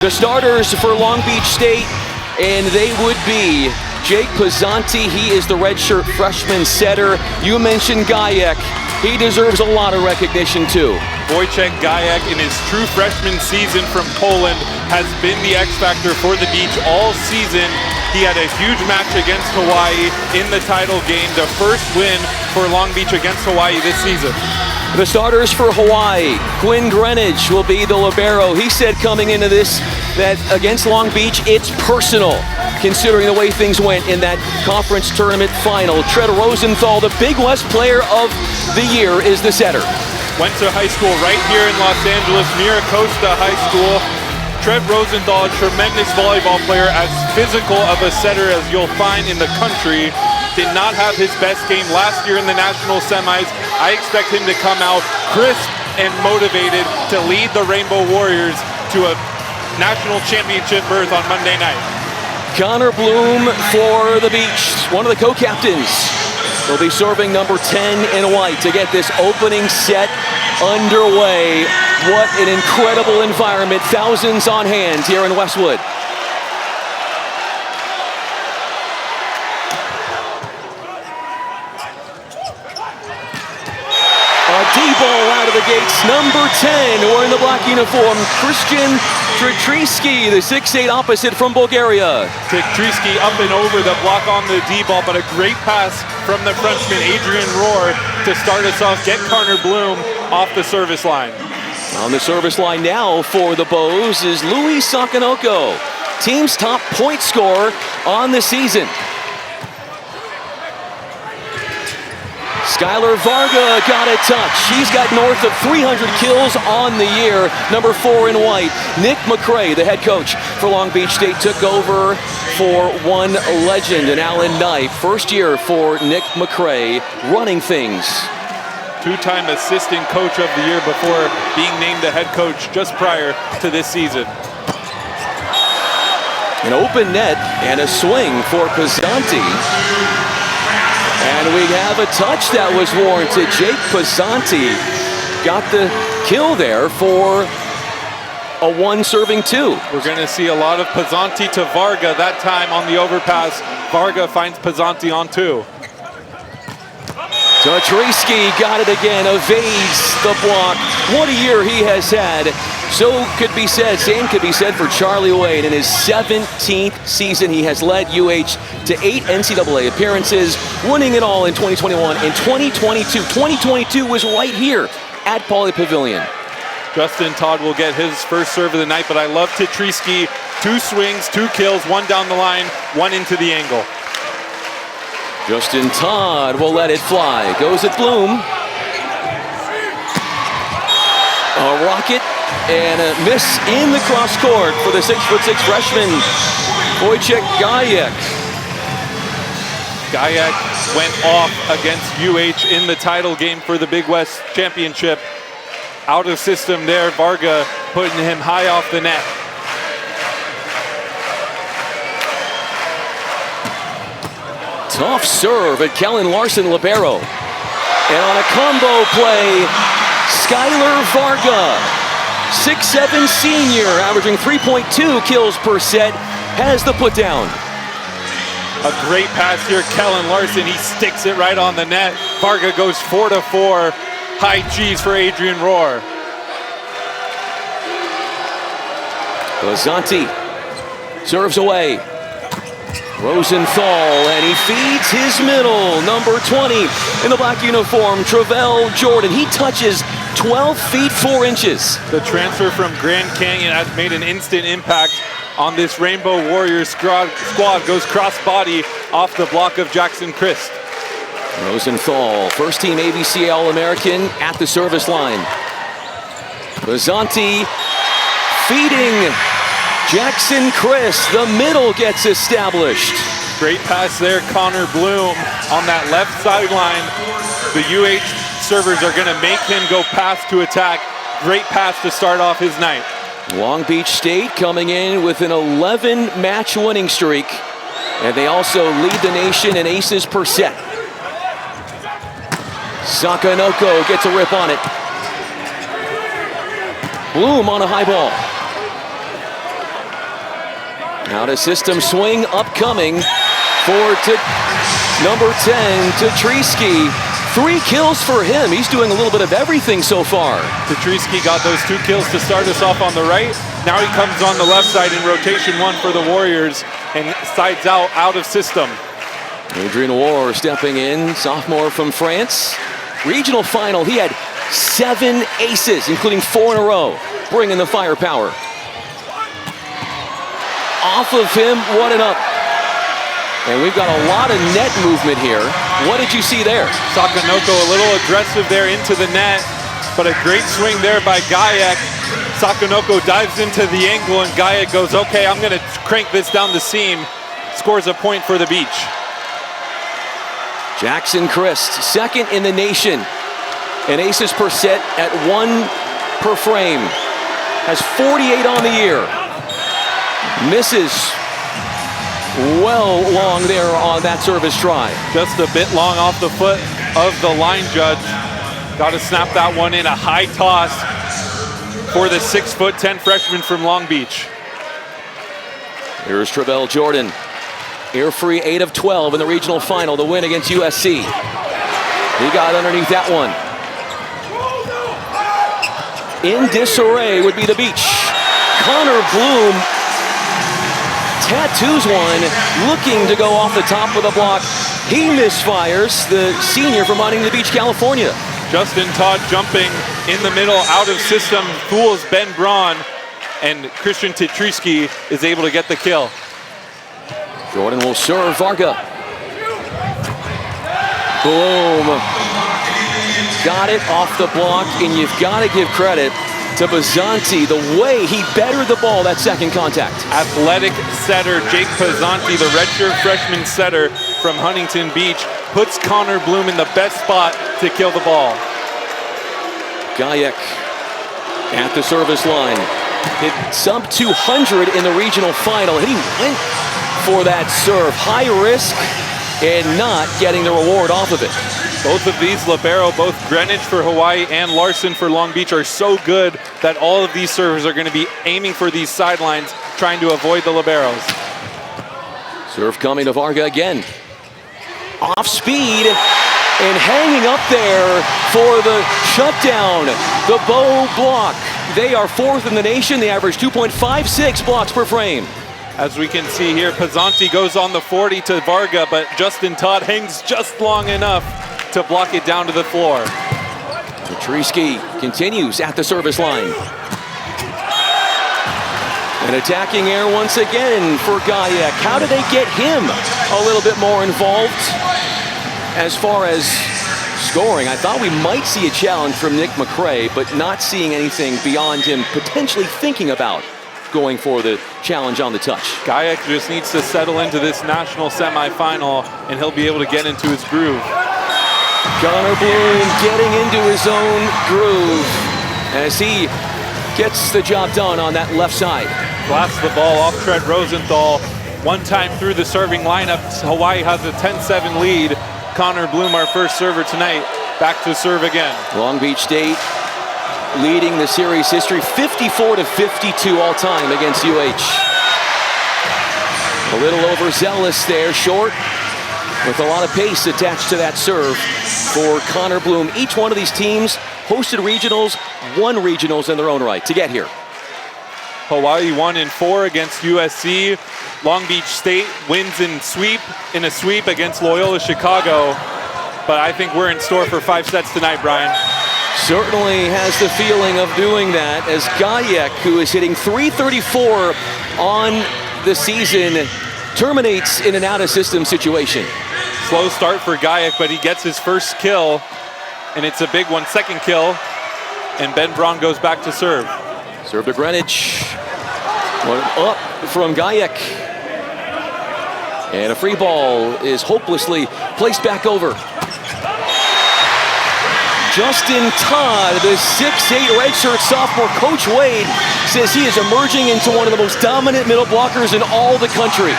The starters for Long Beach State, and they would be Jake Pizzanti. He is the redshirt freshman setter. You mentioned Gajek. He deserves a lot of recognition too. Wojciech Gajek, in his true freshman season from Poland, has been the X factor for the Beach all season. He had a huge match against Hawaii in the title game, the first win for Long Beach against Hawaii this season. The starters for Hawaii, Quinn Greenidge will be the libero. He said coming into this that against Long Beach, it's personal, considering the way things went in that conference tournament final. Trev Rosenthal, the Big West player of the year, is the setter. Went to high school right here in Los Angeles, Miracosta High School. Trev Rosenthal, a tremendous volleyball player, as physical of a setter as you'll find in the country. Did not have his best game last year in the national semis. I expect him to come out crisp and motivated to lead the Rainbow Warriors to a national championship berth on Monday night. Connor Bloom for the Beach, one of the co-captains, will be serving number 10 in white to get this opening set underway. What an incredible environment. Thousands on hand here in Westwood. D-ball out of the gates, number 10, wearing the black uniform, Christian Tritriski, the 6'8" opposite from Bulgaria. Tritriski up and over the block on the D-ball, but a great pass from the Frenchman, Adrian Rohr, to start us off, get Connor Bloom off the service line. On the service line now for the Bows is Louis Sakanoko, team's top point scorer on the season. Skylar Varga got a touch. She's got north of 300 kills on the year, number 4 in white. Nick McCray, the head coach for Long Beach State, took over for one legend, and Alan Knight. First year for Nick McCray, running things. Two-time assistant coach of the year before being named the head coach just prior to this season. An open net and a swing for Pizzanti. And we have a touch that was warranted. Jake Pizzanti got the kill there for a 1-serving-2. We're going to see a lot of Pizzanti to Varga that time on the overpass. Varga finds Pizzanti on 2. Tritriski got it again, evades the block. What a year he has had. So could be said, same could be said for Charlie Wade. In his 17th season, he has led UH to 8 NCAA appearances, winning it all in 2021 and 2022. 2022 was right here at Pauley Pavilion. Justin Todd will get his first serve of the night, but I love Tritriski. 2 swings, 2 kills, 1 down the line, 1 into the angle. Justin Todd will let it fly. Goes at Bloom. A rocket and a miss in the cross court for the 6'6" freshman, Wojciech Gajek. Gajek went off against UH in the title game for the Big West Championship. Out of system there, Varga putting him high off the net. Tough serve at Kellen Larson, libero. And on a combo play, Skylar Varga, 6'7" senior, averaging 3.2 kills per set, has the put down. A great pass here, Kellen Larson. He sticks it right on the net. Varga goes 4-4. High cheese for Adrian Rohr. Pizzanti serves away. Rosenthal, and he feeds his middle, number 20 in the black uniform, Travell Jordan. He touches 12 feet 4 inches. The transfer from Grand Canyon has made an instant impact on this Rainbow Warriors squad. Goes cross-body off the block of Jackson Christ. Rosenthal, first team ABC All-American at the service line. Pizzanti feeding Jackson Christ. The middle gets established. Great pass there, Connor Bloom on that left sideline. The UH servers are going to make him go pass to attack. Great pass to start off his night. Long Beach State coming in with an 11-match winning streak, and they also lead the nation in aces per set. Sakanoko gets a rip on it. Bloom on a high ball. Out of system swing upcoming for number 10, Tetrisky. 3 kills for him. He's doing a little bit of everything so far. Tetrisky got those 2 kills to start us off on the right. Now he comes on the left side in rotation 1 for the Warriors and sides out of system. Adrian War stepping in, sophomore from France. Regional final, he had 7 aces, including 4 in a row, bringing the firepower. Off of him, 1 and up. And we've got a lot of net movement here. What did you see there? Sakanoko a little aggressive there into the net, but a great swing there by Gajek. Sakanoko dives into the angle and Gajek goes, okay, I'm gonna crank this down the seam. Scores a point for the Beach. Jackson Christ, second in the nation. An aces per set at 1 per frame. Has 48 on the year. Misses well long there on that service try. Just a bit long off the foot of the line judge. Got to snap that one in. A high toss for the 6'10" freshman from Long Beach. Here's Travell Jordan. Air free 8 of 12 in the regional final, the win against USC. He got underneath that one. In disarray would be the Beach. Connor Bloom tattoos one, looking to go off the top with a block. He misfires, the senior from Huntington Beach, California. Justin Todd jumping in the middle, out of system, fools Ben Braun, and Christian Tetrisky is able to get the kill. Jordan will serve Varga. Boom. Got it off the block, and you've got to give credit to Pizzanti, the way he bettered the ball that second contact. Athletic setter Jake Pizzanti, the redshirt freshman setter from Huntington Beach, puts Connor Bloom in the best spot to kill the ball. Gajek at the service line. Hit sub 200 in the regional final, and he went for that serve. High risk and not getting the reward off of it. Both of these, libero, both Greenwich for Hawaii and Larson for Long Beach, are so good that all of these servers are going to be aiming for these sidelines, trying to avoid the liberos. Serve coming to Varga again. Off speed and hanging up there for the shutdown. The bow block. They are 4th in the nation. They average 2.56 blocks per frame. As we can see here, Pizzanti goes on the 40 to Varga, but Justin Todd hangs just long enough to block it down to the floor. Tetrisky continues at the service line. An attacking air once again for Gajek. How do they get him a little bit more involved as far as scoring? I thought we might see a challenge from Nick McCray, but not seeing anything beyond him potentially thinking about going for the challenge on the touch. Gajek just needs to settle into this national semifinal, and he'll be able to get into his groove. Connor Bloom getting into his own groove as he gets the job done on that left side. Blasts the ball off Tread Rosenthal. One time through the serving lineup, Hawaii has a 10-7 lead. Connor Bloom, our first server tonight, back to serve again. Long Beach State leading the series history 54-52 all time against UH. A little overzealous there, short, with a lot of pace attached to that serve for Connor Bloom. Each one of these teams hosted regionals, won regionals in their own right to get here. Hawaii won in 4 against USC. Long Beach State wins in a sweep against Loyola Chicago. But I think we're in store for 5 sets tonight, Brian. Certainly has the feeling of doing that, as Gajek, who is hitting .334 on the season, terminates in an out-of-system situation. Slow start for Gajek, but he gets his first kill, and it's a big one. Second kill, and Ben Braun goes back to serve. Serve to Greenwich. One up from Gajek. And a free ball is hopelessly placed back over. Justin Todd, the 6'8" redshirt sophomore. Coach Wade says he is emerging into one of the most dominant middle blockers in all the country.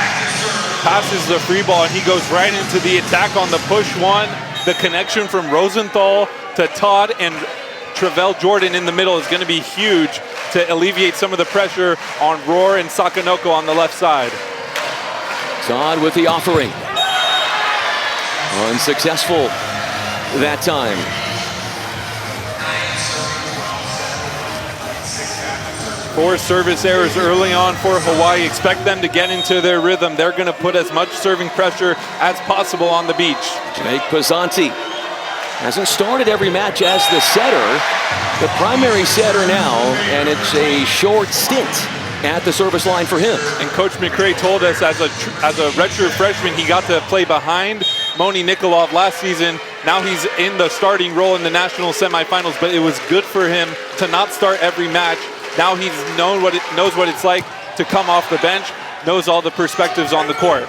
Passes the free ball, and he goes right into the attack on the push one. The connection from Rosenthal to Todd and Travell Jordan in the middle is going to be huge to alleviate some of the pressure on Rohr and Sakanoko on the left side. Todd with the offering. Unsuccessful that time. Four service errors early on for Hawaii. Expect them to get into their rhythm. They're going to put as much serving pressure as possible on the beach. Jake Pizzanti hasn't started every match as the setter, the primary setter now, and it's a short stint at the service line for him. And Coach McRae told us as a redshirt freshman, he got to play behind Moni Nikolov last season. Now he's in the starting role in the national semifinals, but it was good for him to not start every match. Now he knows what it's like to come off the bench, knows all the perspectives on the court.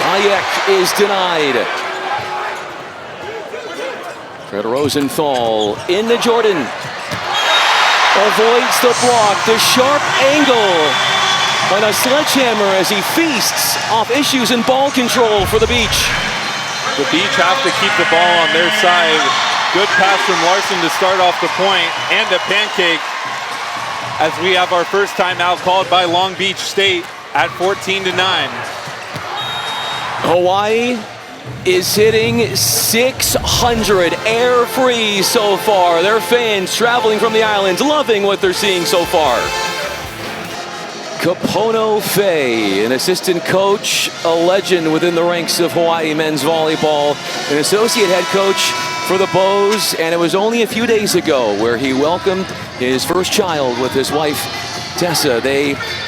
Hayek is denied. Fred Rosenthal into Jordan. Avoids the block, the sharp angle, and a sledgehammer as he feasts off issues in ball control for the Beach. The Beach have to keep the ball on their side. Good pass from Larson to start off the point, and a pancake as we have our first timeout called by Long Beach State at 14-9. Hawaii is hitting 600 air free so far. Their fans traveling from the islands loving what they're seeing so far. Kapono Faye, an assistant coach, a legend within the ranks of Hawaii men's volleyball, an associate head coach for the Bows, and it was only a few days ago where he welcomed his first child with his wife, Tessa.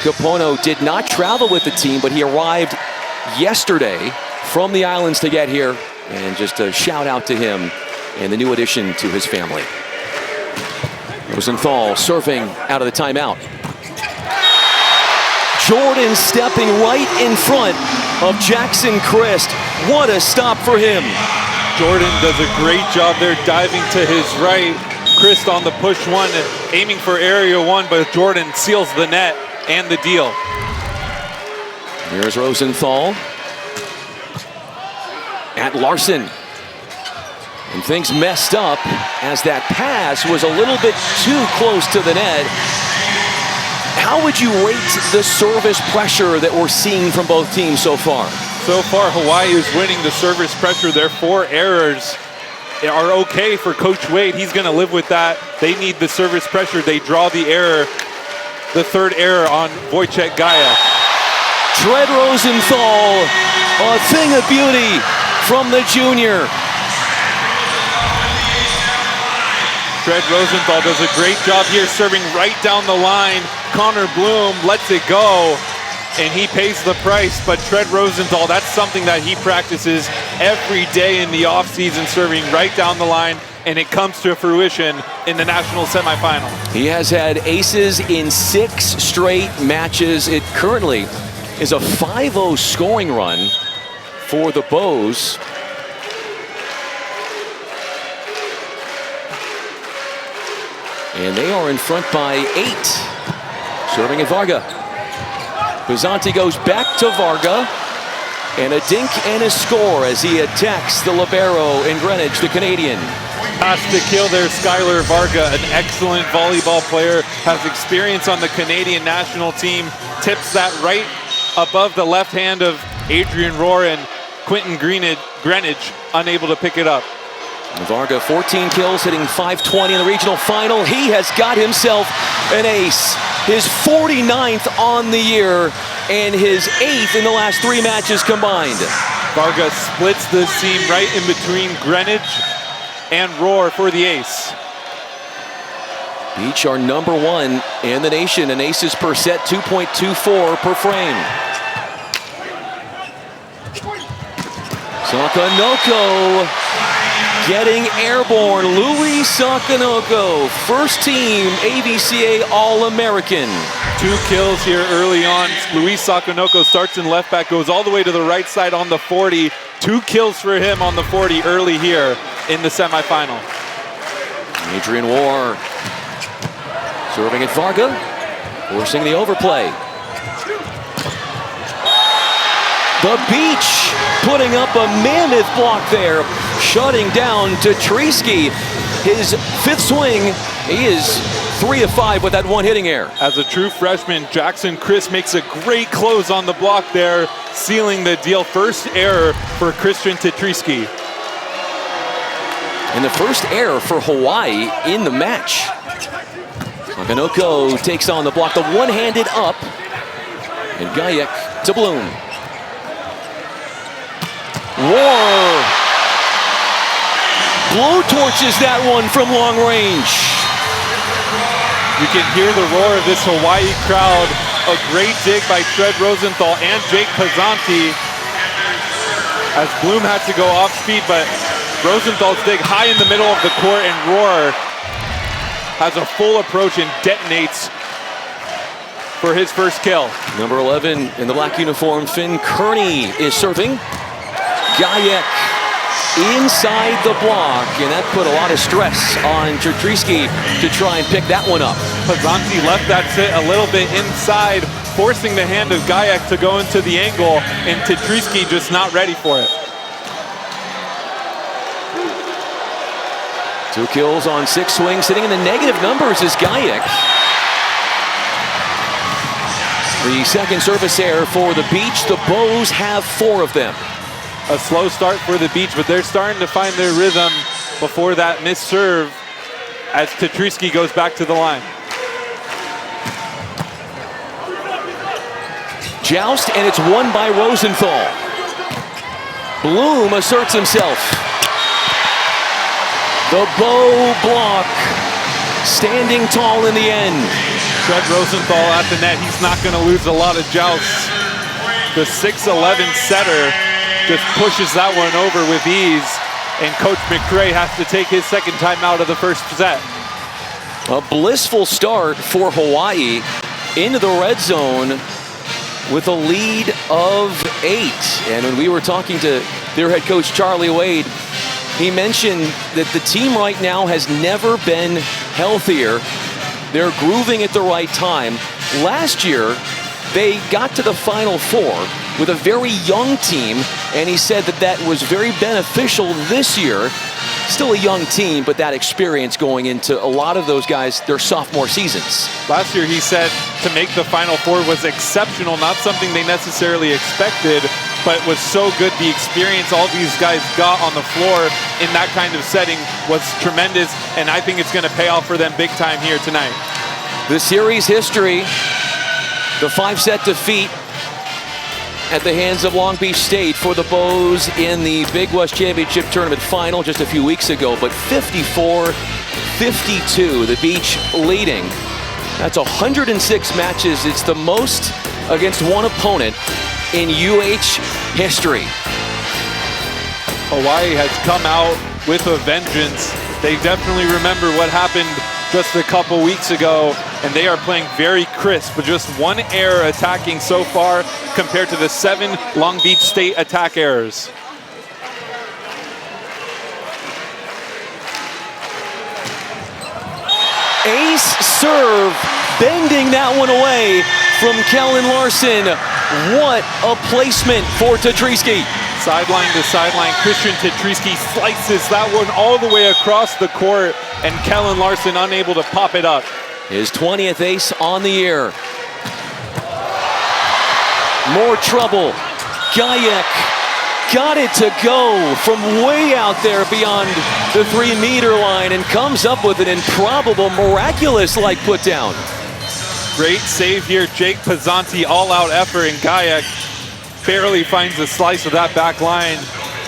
Kapono did not travel with the team, but he arrived yesterday from the islands to get here, and just a shout out to him and the new addition to his family. Rosenthal serving out of the timeout. Jordan stepping right in front of Jackson Christ. What a stop for him. Jordan does a great job there diving to his right. Christ on the push one, aiming for area one, but Jordan seals the net and the deal. Here's Rosenthal at Larson. And things messed up as that pass was a little bit too close to the net. How would you rate the service pressure that we're seeing from both teams so far? So far, Hawaii is winning the service pressure. Their 4 errors are okay for Coach Wade. He's going to live with that. They need the service pressure. They draw the error, the 3rd error on Wojciech Gaia. Fred Rosenthal, a thing of beauty from the junior. Fred Rosenthal does a great job here, serving right down the line. Connor Bloom lets it go, and he pays the price. But Fred Rosenthal, that's something that he practices every day in the offseason, serving right down the line, and it comes to fruition in the national semifinal. He has had aces in 6 straight matches. It currently is a 5-0 scoring run for the Bows. And they are in front by 8. Serving at Varga. Pizzanti goes back to Varga. And a dink and a score as he attacks the libero in Greenwich, the Canadian. Pass to kill there, Skylar Varga, an excellent volleyball player, has experience on the Canadian national team, tips that right above the left hand of Adrian Rohr, and Quentin Greenwich unable to pick it up. Varga, 14 kills, hitting .520 in the regional final. He has got himself an ace. His 49th on the year and his 8th in the last 3 matches combined. Varga splits the seam right in between Greenwich and Rohr for the ace. Beach are #1 in the nation, and aces per set 2.24 per frame. Sakanoko getting airborne. Louis Sakanoko, first team AVCA All-American. 2 kills here early on. Luis Sakanoko starts in left back, goes all the way to the right side on the 40. 2 kills for him on the 40 early here in the semifinal. Adrian Rohr serving at Varga, forcing the overplay. The Beach putting up a mammoth block there, shutting down Tetrisky. His 5th swing, he is 3 of 5 with that one hitting error. As a true freshman, Jackson Chris makes a great close on the block there, sealing the deal. First error for Christian Tetrisky. And the first error for Hawaii in the match. Sakanoko takes on the block, the one-handed up. And Gajek to Bloom. Roar. Blow torches that one from long range. You can hear the roar of this Hawaii crowd. A great dig by Trev Rosenthal and Jake Pizzanti. As Bloom had to go off speed, but Rosenthal's dig high in the middle of the court, and Roar has a full approach and detonates for his first kill. Number 11 in the black uniform, Finn Kearney is serving. Gajek inside the block, and that put a lot of stress on Tetrisky to try and pick that one up. Pizzanti left that sit a little bit inside, forcing the hand of Gajek to go into the angle, and Tetrisky just not ready for it. 2 kills on 6 swings, sitting in the negative numbers is Gajek. The second service error for the Beach. The Bows have 4 of them. A slow start for the Beach, but they're starting to find their rhythm before that missed serve as Tetrisky goes back to the line. Joust, and it's won by Rosenthal. Bloom asserts himself. The Bow block standing tall in the end. Trev Rosenthal at the net. He's not going to lose a lot of jousts. The 6'11" setter just pushes that one over with ease, and Coach McRae has to take his second time out of the first set. A blissful start for Hawaii into the red zone with a lead of 8. And when we were talking to their head coach, Charlie Wade, he mentioned that the team right now has never been healthier. They're grooving at the right time. Last year, they got to the Final Four with a very young team, and he said that that was very beneficial this year. Still a young team, but that experience going into a lot of those guys, their sophomore seasons. Last year, he said to make the Final Four was exceptional, not something they necessarily expected, but was so good. The experience all these guys got on the floor in that kind of setting was tremendous, and I think it's going to pay off for them big time here tonight. The series history, the 5-set defeat at the hands of Long Beach State for the Bows in the Big West Championship Tournament final just a few weeks ago, but 54-52, the Beach leading. That's 106 matches. It's the most against one opponent in UH history. Hawaii has come out with a vengeance. They definitely remember what happened just a couple weeks ago, and they are playing very crisp with just 1 error attacking so far compared to the 7 Long Beach State attack errors. Ace serve, bending that one away from Kellen Larson. What a placement for Tetrisky. Sideline to sideline, Christian Tetrisky slices that one all the way across the court, and Kellen Larson unable to pop it up. His 20th ace on the year. More trouble. Gajek got it to go from way out there beyond the 3-meter line and comes up with an improbable, miraculous-like put down. Great save here, Jake Pizzanti, all-out effort, and Gajek barely finds the slice of that back line.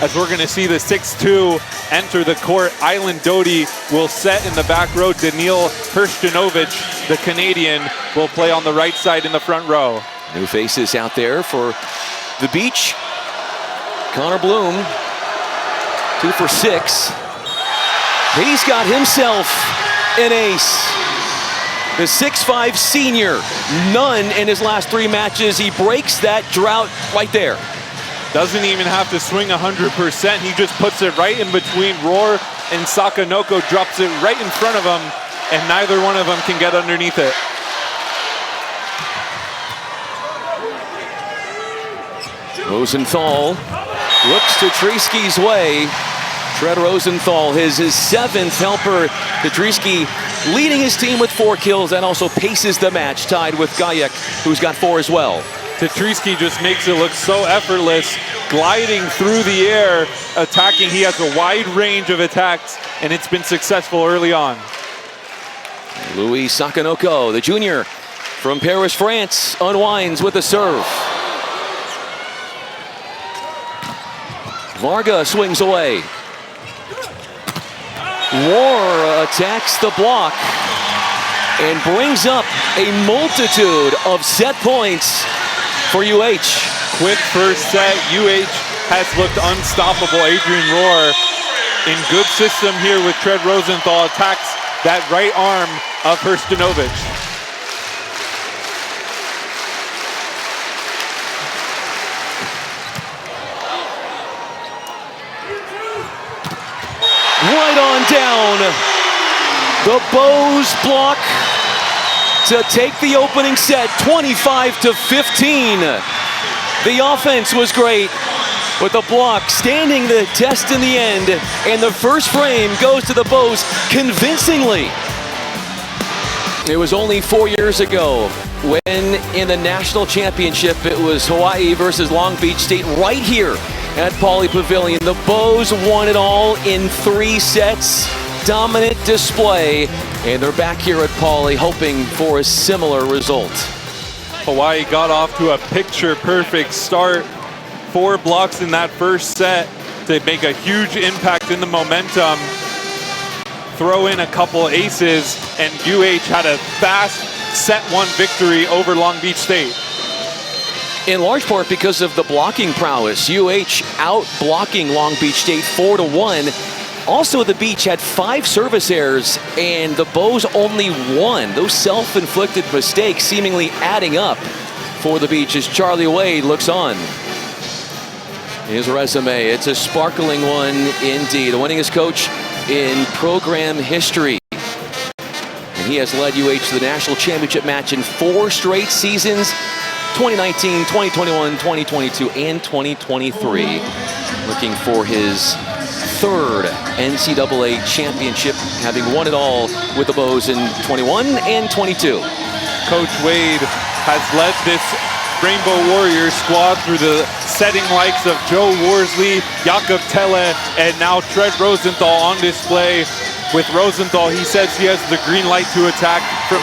As we're going to see the 6'2" enter the court. Island Doty will set in the back row. Daniil Hershtinovich, the Canadian, will play on the right side in the front row. New faces out there for the Beach. Connor Bloom, 2 for 6. He's got himself an ace. The 6'5" senior, none in his last 3 matches. He breaks that drought right there. Doesn't even have to swing 100%. He just puts it right in between Roar and Sakanoko, drops it right in front of him, and neither one of them can get underneath it. Rosenthal looks Tetrisky's way. Trev Rosenthal, his 7th helper. Tetrisky leading his team with 4 kills and also paces the match, tied with Gajek, who's got 4 as well. Tetryski just makes it look so effortless, gliding through the air, attacking. He has a wide range of attacks, and it's been successful early on. Louis Sakanoko, the junior from Paris, France, unwinds with a serve. Varga swings away. War attacks the block and brings up a multitude of set points for UH. Quick first set. UH has looked unstoppable. Adrian Rohr in good system here with Tread Rosenthal, attacks that right arm of Hrstanovic. Right on down. The Bows block to take the opening set, 25-15. The offense was great, but the block standing the test in the end, and the first frame goes to the Bows convincingly. It was only 4 years ago when in the national championship it was Hawaii versus Long Beach State right here at Pauley Pavilion. The Bows won it all in 3 sets. Dominant display, and they're back here at Pauley hoping for a similar result. Hawaii got off to a picture-perfect start. 4 blocks in that first set to make a huge impact in the momentum. Throw in a couple aces, and UH had a fast set 1 victory over Long Beach State. In large part because of the blocking prowess. UH out blocking Long Beach State 4-1. Also, the Beach had 5 service errors, and the Bows only 1. Those self-inflicted mistakes seemingly adding up for the Beach as Charlie Wade looks on. His resume, it's a sparkling one indeed. The winningest coach in program history. And he has led UH to the national championship match in 4 straight seasons. 2019, 2021, 2022, and 2023. Looking for his 3rd NCAA championship, having won it all with the Bows in 21 and 22. Coach Wade has led this Rainbow Warriors squad through the setting likes of Joe Worsley, Jakob Telle, and now Tread Rosenthal on display. With Rosenthal, he says he has the green light to attack from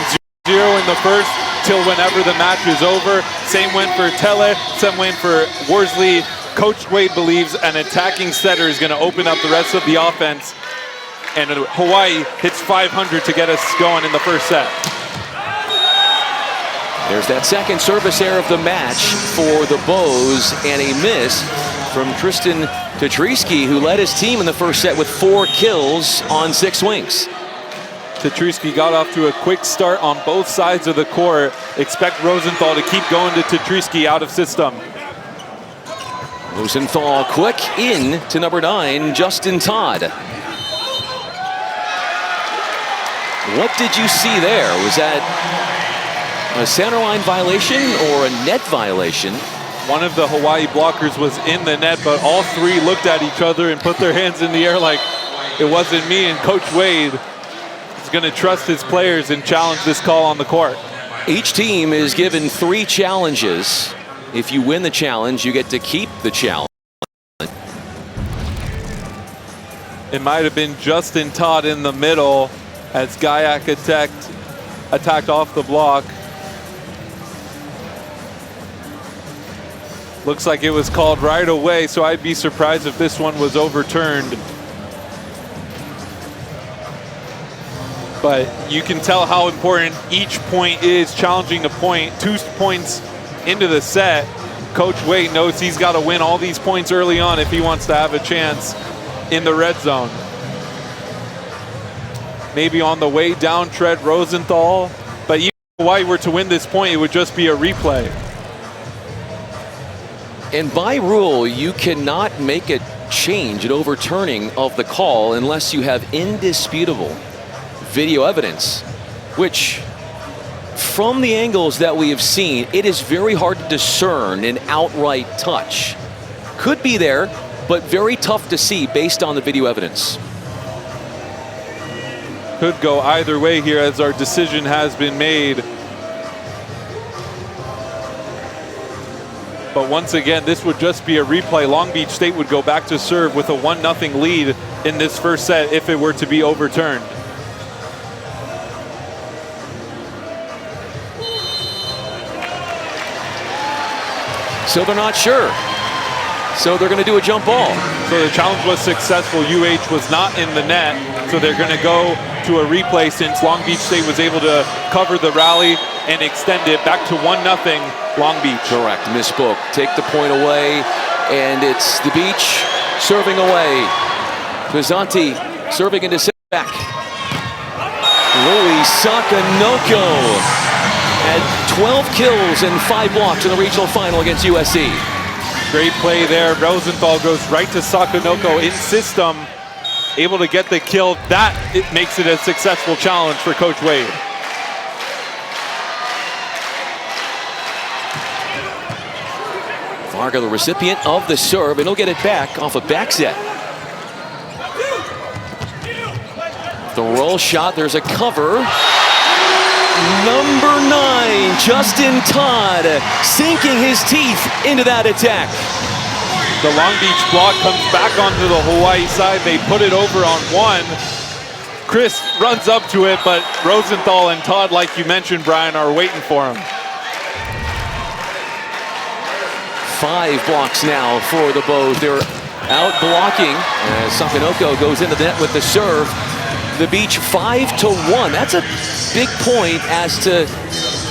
0 in the first till whenever the match is over. Same went for Telle, same went for Worsley. Coach Wade believes an attacking setter is going to open up the rest of the offense, and Hawaii hits 500 to get us going in the first set. There's that second service error of the match for the Bows, and a miss from Tristan Tetryski, who led his team in the first set with 4 kills on 6 swings. Tetryski got off to a quick start on both sides of the court. Expect Rosenthal to keep going to Tetryski out of system. Rosenthal quick in to number 9, Justin Todd. What did you see there? Was that a centerline violation or a net violation? One of the Hawaii blockers was in the net, but all 3 looked at each other and put their hands in the air like it wasn't me. And Coach Wade is going to trust his players and challenge this call on the court. Each team is given 3 challenges. If you win the challenge, you get to keep the challenge. It might have been Justin Todd in the middle as Gajek attacked off the block. Looks like it was called right away, so I'd be surprised if this one was overturned. But you can tell how important each point is, challenging the point. 2 points into the set. Coach Wade knows he's got to win all these points early on if he wants to have a chance in the red zone. Maybe on the way down, Tread Rosenthal. But even if Hawaii were to win this point, it would just be a replay. And by rule, you cannot make a change, an overturning of the call unless you have indisputable video evidence, which from the angles that we have seen, it is very hard to discern an outright touch. Could be there, but very tough to see based on the video evidence. Could go either way here as our decision has been made. But once again, this would just be a replay. Long Beach State would go back to serve with a 1-0 lead in this first set if it were to be overturned. So they're not sure. So they're going to do a jump ball. So the challenge was successful. UH was not in the net. So they're going to go to a replay since Long Beach State was able to cover the rally and extend it back to 1-0 Long Beach. Correct, misspoke. Take the point away, and it's the Beach serving away. Pizzanti serving into set back. Louis Sakanoko had 12 kills and 5 blocks in the regional final against USC. Great play there. Rosenthal goes right to Sakanoko in system, able to get the kill. That makes it a successful challenge for Coach Wade. Varga, the recipient of the serve, and he'll get it back off a back set. The roll shot, there's a cover. Number 9, Justin Todd, sinking his teeth into that attack. The Long Beach block comes back onto the Hawaii side. They put it over on 1. Chris runs up to it, but Rosenthal and Todd, like you mentioned, Brian, are waiting for him. 5 blocks now for the Bows. They're out blocking as Sakanoko goes into the net with the serve. The Beach 5-1. That's a big point as to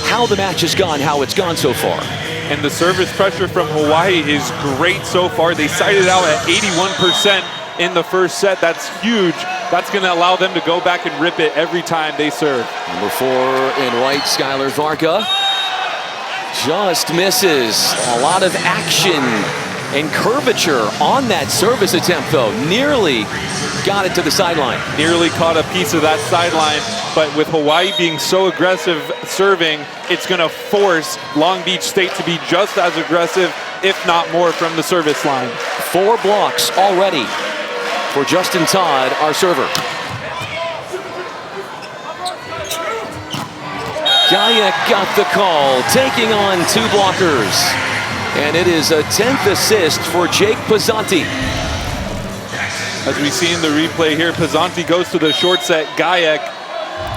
how the match has gone, how it's gone so far. And the service pressure from Hawaii is great so far. They sided out at 81% in the first set. That's huge. That's going to allow them to go back and rip it every time they serve. Number 4 in white, Skylar Varga. Just misses. A lot of action and curvature on that service attempt, though. Nearly got it to the sideline. Nearly caught a piece of that sideline, but with Hawaii being so aggressive serving, it's going to force Long Beach State to be just as aggressive, if not more, from the service line. 4 blocks already for Justin Todd, our server. Gaya got the call, taking on 2 blockers. And it is a 10th assist for Jake Pizzanti. As we see in the replay here, Pizzanti goes to the short set. Gayek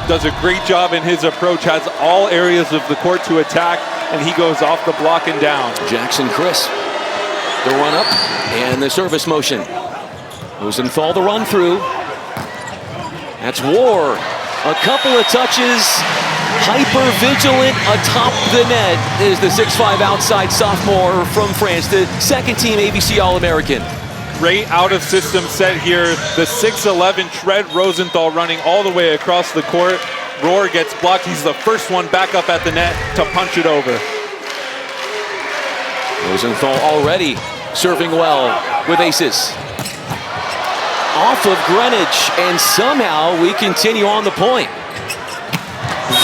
does a great job in his approach, has all areas of the court to attack, and he goes off the block and down. Jackson Chris, the run up and the service motion. Rosenthal the run through. That's War. A couple of touches. Hyper vigilant atop the net is the 6'5" outside sophomore from France, the second team ABC All-American. Great out of system set here. The 6'11" Tread Rosenthal running all the way across the court. Rohr gets blocked. He's the first one back up at the net to punch it over. Rosenthal already serving well with aces. Off of Greenwich, and somehow we continue on the point.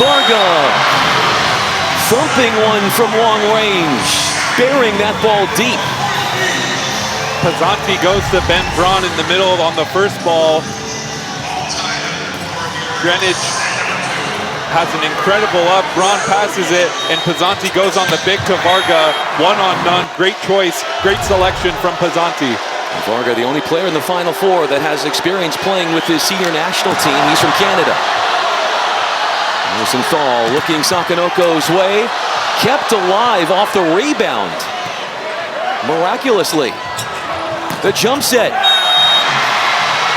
Varga thumping one from long range, burying that ball deep. Pizzanti goes to Ben Braun in the middle on the first ball. Greenwich has an incredible up. Braun passes it, and Pizzanti goes on the big to Varga. 1-on-none. Great choice, great selection from Pizzanti. Varga, the only player in the Final Four that has experience playing with his senior national team. He's from Canada. Rosenthal looking Sakanoko's way, kept alive off the rebound. Miraculously. The jump set.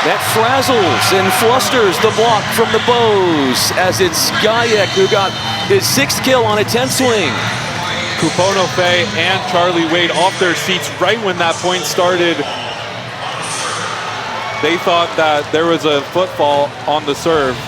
That frazzles and flusters the block from the Bows as it's Gayek who got his 6th kill on a 10th swing. Kuponofe and Charlie Wade off their seats right when that point started. They thought that there was a football on the serve.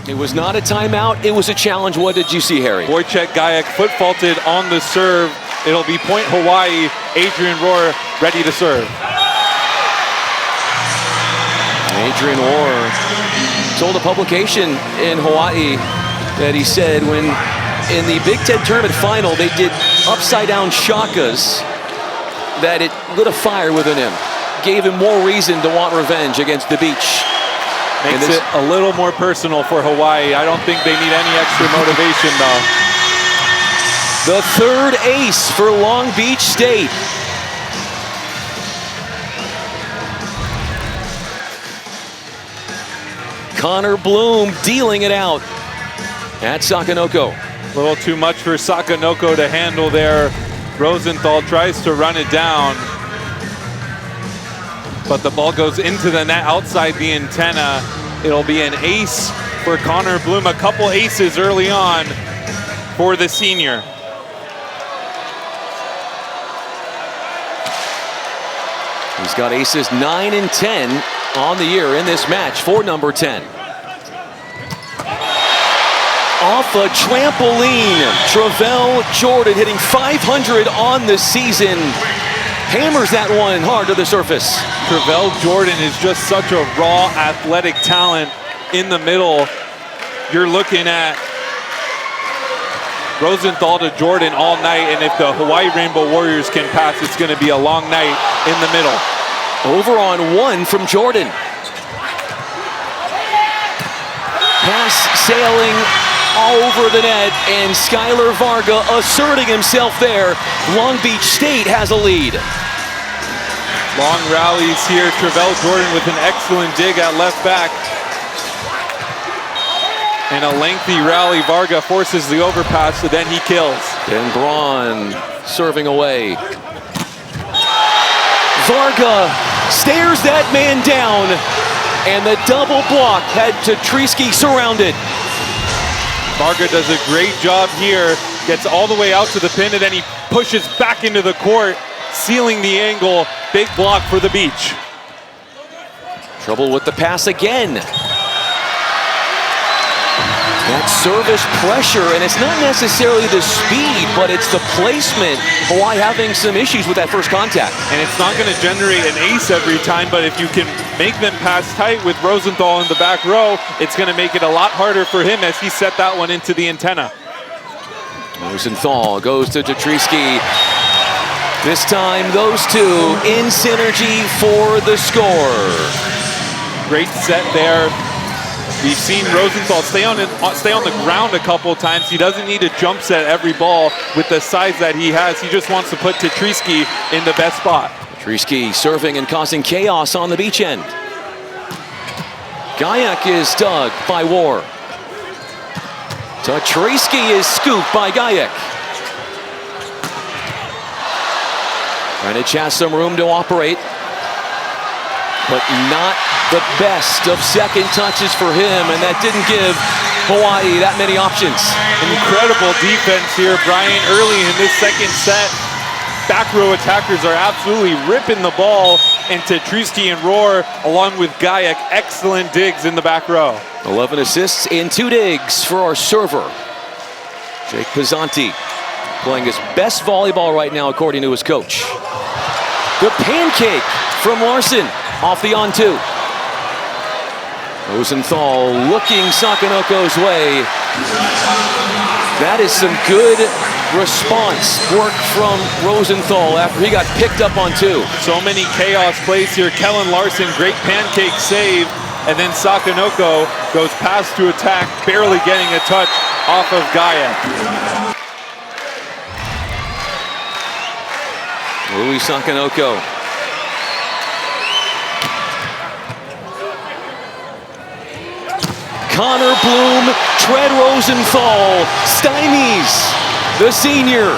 It was not a timeout, it was a challenge. What did you see, Harry? Wojciech Gajek foot faulted on the serve. It'll be point Hawaii. Adrian Rohr ready to serve. Adrian Rohr told a publication in Hawaii that he said when in the Big Ten tournament final they did upside down shakas, that it lit a fire within him, gave him more reason to want revenge against the beach. Makes it a little more personal for Hawaii. I don't think they need any extra motivation though. The third ace for Long Beach State. Connor Bloom dealing it out at Sakanoko. A little too much for Sakanoko to handle there. Rosenthal tries to run it down, but the ball goes into the net outside the antenna. It'll be an ace for Connor Bloom. A couple aces early on for the senior. He's got aces 9 and 10 on the year in this match for number 10. Off a trampoline, Travell Jordan hitting .500 on the season. Hammers that one hard to the surface. Travell Jordan is just such a raw athletic talent in the middle. You're looking at Rosenthal to Jordan all night, and if the Hawaii Rainbow Warriors can pass, it's going to be a long night in the middle. Over on one from Jordan. Pass sailing all over the net, and Skylar Varga asserting himself there. Long Beach State has a lead. Long rallies here. Travell Jordan with an excellent dig at left back. And a lengthy rally. Varga forces the overpass, so then he kills. And Braun serving away. Varga stares that man down, and the double block had Tetrisky surrounded. Varga does a great job here, gets all the way out to the pin, and then he pushes back into the court, sealing the angle. Big block for the beach. Trouble with the pass again. That service pressure, and it's not necessarily the speed, but it's the placement. Hawaii having some issues with that first contact. And it's not going to generate an ace every time, but if you can make them pass tight with Rosenthal in the back row, it's going to make it a lot harder for him as he set that one into the antenna. Rosenthal goes to Tetrisky. This time, those two in synergy for the score. Great set there. We've seen Rosenthal stay on the ground a couple of times. He doesn't need to jump set every ball with the size that he has. He just wants to put Tetrisky in the best spot. Tetrisky serving and causing chaos on the beach end. Gajek is dug by War. Tetrisky is scooped by Gajek. Greenwich has some room to operate, but not the best of second touches for him, and that didn't give Hawaii that many options. Incredible defense here, Brian, early in this second set. Back row attackers are absolutely ripping the ball, and Tetrisky and Rohr, along with Gajek, excellent digs in the back row. 11 assists in 2 digs for our server. Jake Pizzanti playing his best volleyball right now, according to his coach. The pancake from Larson off the on-2. Rosenthal looking Sakanoko's way. That is some good response work from Rosenthal after he got picked up on 2. So many chaos plays here. Kellen Larson, great pancake save. And then Sakanoko goes pass to attack, barely getting a touch off of Gajek. Louis Sakanoko. Connor Bloom, Tread Rosenthal, stymies the senior.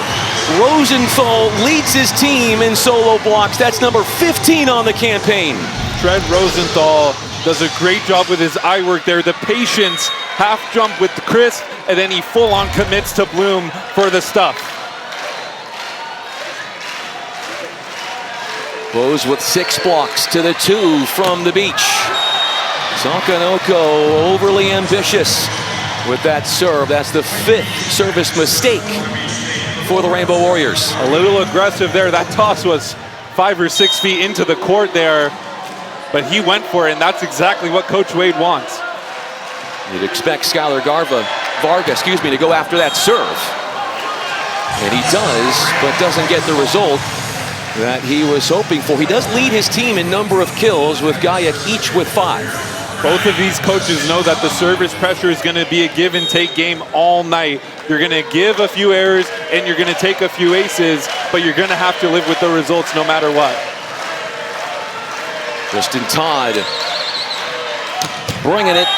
Rosenthal leads his team in solo blocks. That's number 15 on the campaign. Tread Rosenthal does a great job with his eye work there. The patience, half jump with Chris, and then he full on commits to Bloom for the stuff. Bose with 6 blocks to the 2 from the beach. Sakanoko overly ambitious. with that serve. That's the 5th service mistake for the Rainbow Warriors. A little aggressive there. That toss was 5 or 6 feet into the court there, but he went for it, and that's exactly what Coach Wade wants. You'd expect Skylar Varga, to go after that serve. And he does, but doesn't get the result that he was hoping for. He does lead his team in number of kills, with Gayak each with 5. Both of these coaches know that the service pressure is going to be a give and take game all night. You're going to give a few errors and you're going to take a few aces, but you're going to have to live with the results no matter what. Justin Todd bringing it.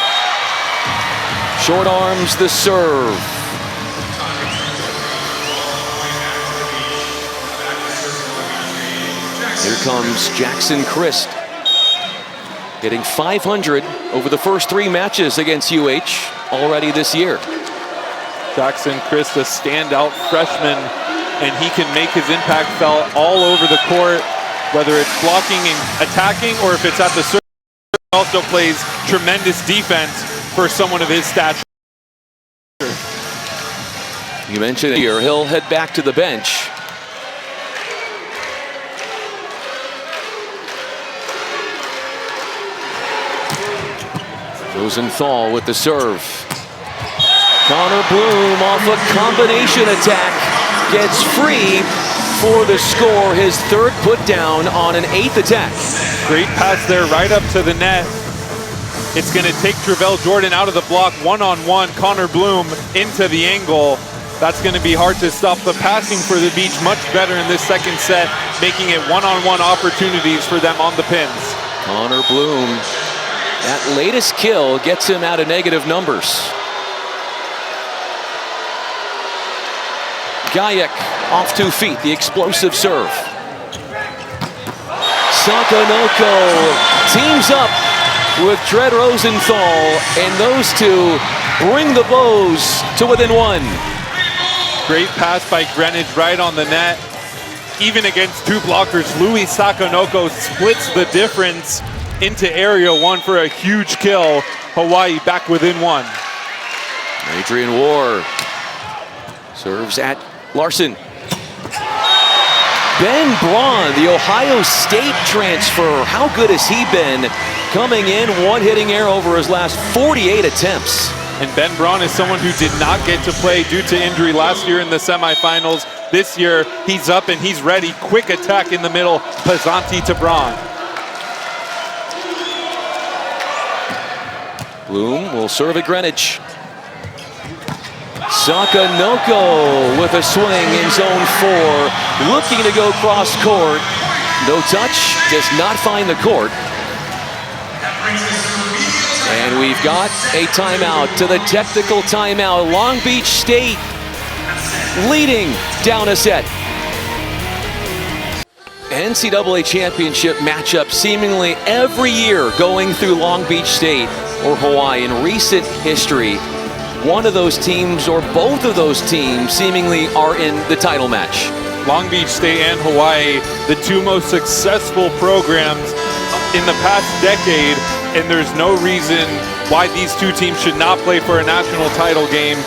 Short arms the serve. Here comes Jackson Christ, hitting .500 over the first 3 matches against UH already this year. Jackson Christ, a standout freshman, and he can make his impact felt all over the court, whether it's blocking and attacking or if it's at the serve. He also plays tremendous defense for someone of his stature. You mentioned here, he'll head back to the bench. Rosenthal with the serve. Connor Bloom off a combination attack gets free for the score, his 3rd put down on an 8th attack. Great pass there right up to the net. It's going to take Travell Jordan out of the block one-on-one. Connor Bloom into the angle. That's going to be hard to stop. The passing for the Beach much better in this second set, making it one-on-one opportunities for them on the pins. Connor Bloom, that latest kill gets him out of negative numbers. Gayak off 2 feet, the explosive serve. Sakanoko teams up with Dred Rosenthal, and those two bring the Bows to within 1. Great pass by Greenwich right on the net. Even against 2 blockers, Louis Sakanoko splits the difference into area 1 for a huge kill. Hawaii back within 1. Adrian War serves at Larson. Ben Braun, the Ohio State transfer. How good has he been? Coming in, 1-hitting error over his last 48 attempts. And Ben Braun is someone who did not get to play due to injury last year in the semifinals. This year, he's up and he's ready. Quick attack in the middle. Pizzanti to Braun. Bloom will serve at Greenwich. Sakanoko with a swing in zone 4. Looking to go cross court. No touch, does not find the court. And we've got a timeout to the technical timeout. Long Beach State leading down a set. NCAA championship matchup seemingly every year going through Long Beach State or Hawaii. In recent history, one of those teams or both of those teams seemingly are in the title match. Long Beach State and Hawaii, the 2 most successful programs in the past decade, and there's no reason why these 2 teams should not play for a national title game.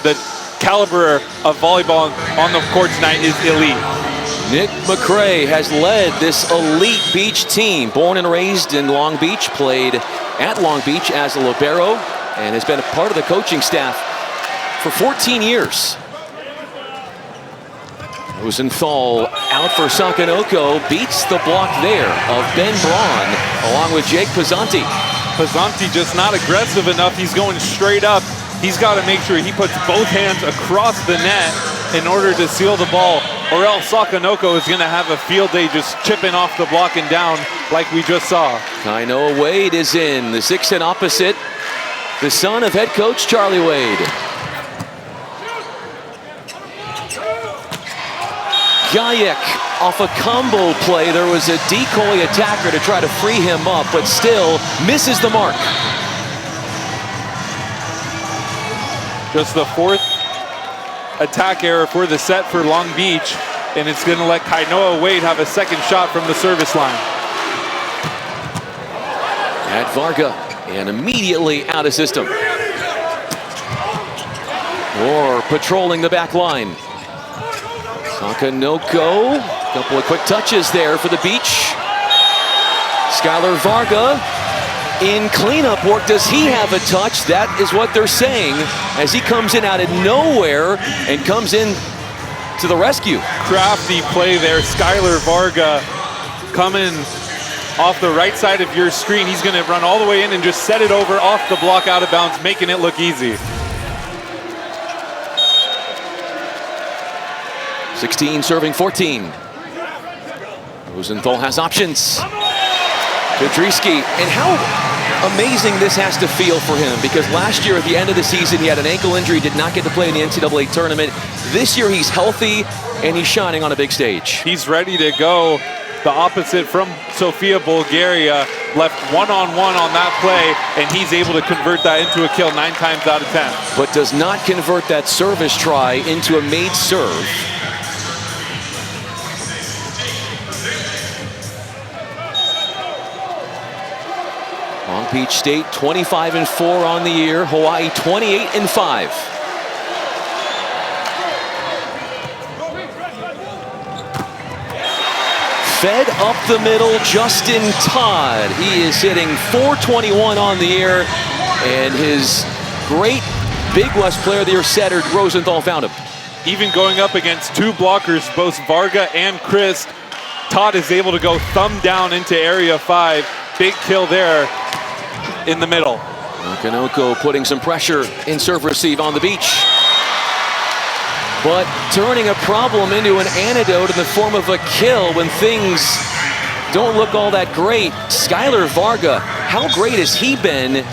The caliber of volleyball on the court tonight is elite. Nick McCray has led this elite beach team. Born and raised in Long Beach, played at Long Beach as a libero, and has been a part of the coaching staff for 14 years. Rosenthal out for Sakanoko, beats the block there of Ben Braun along with Jake Pizzanti. Pizzanti just not aggressive enough. He's going straight up. He's got to make sure he puts both hands across the net in order to seal the ball, or else Sakanoko is going to have a field day just chipping off the block and down like we just saw. Kainoa Wade is in, the 6'10" opposite, the son of head coach Charlie Wade. Gayak off a combo play. There was a decoy attacker to try to free him up, but still misses the mark. Just the 4th attack error for the set for Long Beach, and it's going to let Kainoa Wade have a second shot from the service line. At Varga, and immediately out of system. Or patrolling the back line. Sakanoko, a couple of quick touches there for the Beach. Skylar Varga in cleanup work. Does he have a touch? That is what they're saying as he comes in out of nowhere and comes in to the rescue. Crafty play there. Skylar Varga coming off the right side of your screen. He's going to run all the way in and just set it over off the block out of bounds, making it look easy. 16 serving 14. Rosenthal has options. Kudryski, and how amazing this has to feel for him, because last year at the end of the season he had an ankle injury, did not get to play in the NCAA tournament. This year he's healthy and he's shining on a big stage. He's ready to go. The opposite from Sofia, Bulgaria, left one-on-one on that play, and he's able to convert that into a kill 9 times out of 10. But does not convert that service try into a made serve. Long Beach State 25-4 on the year. Hawaii 28-5. Fed up the middle, Justin Todd. He is hitting .421 on the year, and his great Big West Player of the Year setter, Rosenthal, found him. Even going up against 2 blockers, both Varga and Christ, Todd is able to go thumb down into area 5. Big kill there in the middle. Sakanoko putting some pressure in serve receive on the Beach, but turning a problem into an antidote in the form of a kill when things don't look all that great. Skylar Varga, how great has he been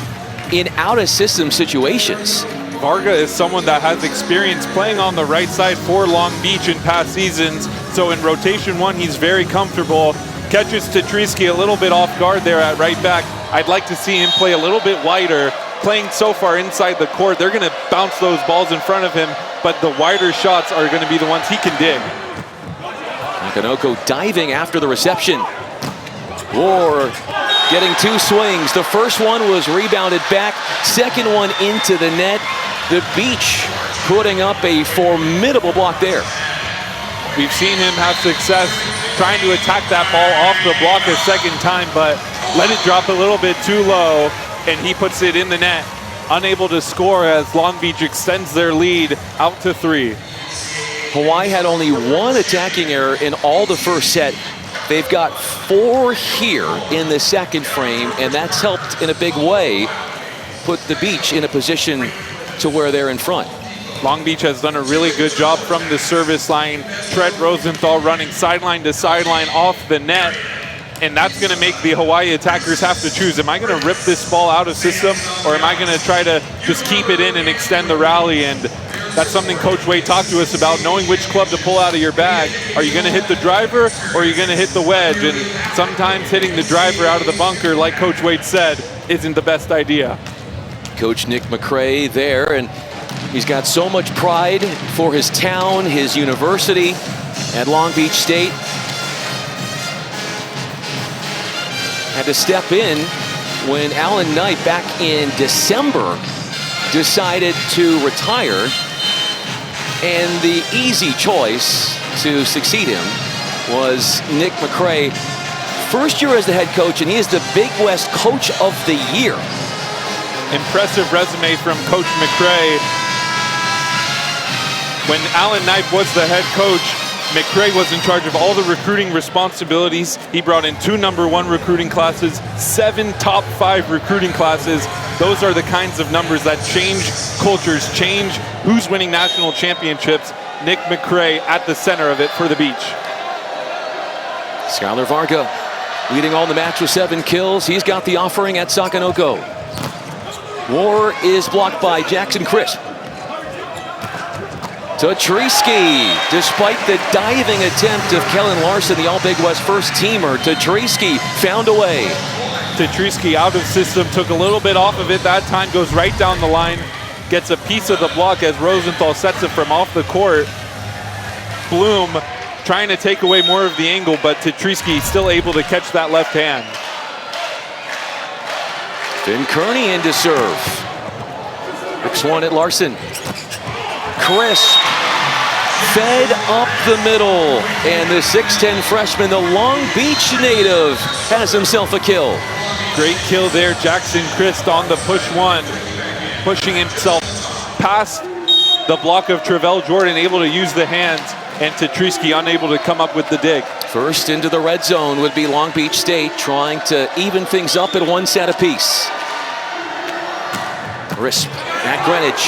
in out-of-system situations? Varga is someone that has experience playing on the right side for Long Beach in past seasons, so in rotation 1 he's very comfortable. Catches Tetrisky a little bit off guard there at right back. I'd like to see him play a little bit wider. Playing so far inside the court, they're going to bounce those balls in front of him, but the wider shots are going to be the ones he can dig. Sakanoko diving after the reception. Or getting 2 swings. The first one was rebounded back. Second one into the net. The Beach putting up a formidable block there. We've seen him have success trying to attack that ball off the block a second time, but let it drop a little bit too low, and he puts it in the net. Unable to score as Long Beach extends their lead out to 3. Hawaii had only 1 attacking error in all the first set. They've got 4 here in the second frame, and that's helped in a big way put the Beach in a position to where they're in front. Long Beach has done a really good job from the service line. Trent Rosenthal running sideline to sideline off the net. And that's going to make the Hawaii attackers have to choose. Am I going to rip this ball out of system, or am I going to try to just keep it in and extend the rally? And that's something Coach Wade talked to us about, knowing which club to pull out of your bag. Are you going to hit the driver, or are you going to hit the wedge? And sometimes hitting the driver out of the bunker, like Coach Wade said, isn't the best idea. Coach Nick McCray there, and he's got so much pride for his town, his university at Long Beach State. Had to step in when Alan Knight back in December decided to retire, and the easy choice to succeed him was Nick McCray. First year as the head coach, and he is the Big West Coach of the Year. Impressive resume from Coach McCray. When Alan Knight was the head coach, McCray was in charge of all the recruiting responsibilities. He brought in 2 #1 recruiting classes, 7 top 5 recruiting classes. Those are the kinds of numbers that change cultures, change who's winning national championships. Nick McCray at the center of it for the Beach. Skylar Varga leading all the match with 7 kills. He's got the offering at Sakanoko. War is blocked by Jackson Crisp. Tetrisky, despite the diving attempt of Kellen Larson, the All-Big West first teamer, Tetrisky found a way. Tetrisky out of system, took a little bit off of it that time, goes right down the line, gets a piece of the block as Rosenthal sets it from off the court. Bloom trying to take away more of the angle, but Tetrisky still able to catch that left hand. Finn Kearney in to serve. Hooks one at Larson. crisp, fed up the middle, and the 6'10 freshman, the Long Beach native, has himself a kill. Great kill there, Jackson Christ on the push one, pushing himself past the block of Travell Jordan, able to use the hands, and Tetrisky unable to come up with the dig. First into the red zone would be Long Beach State, trying to even things up at 1 set apiece. Crisp at Greenwich.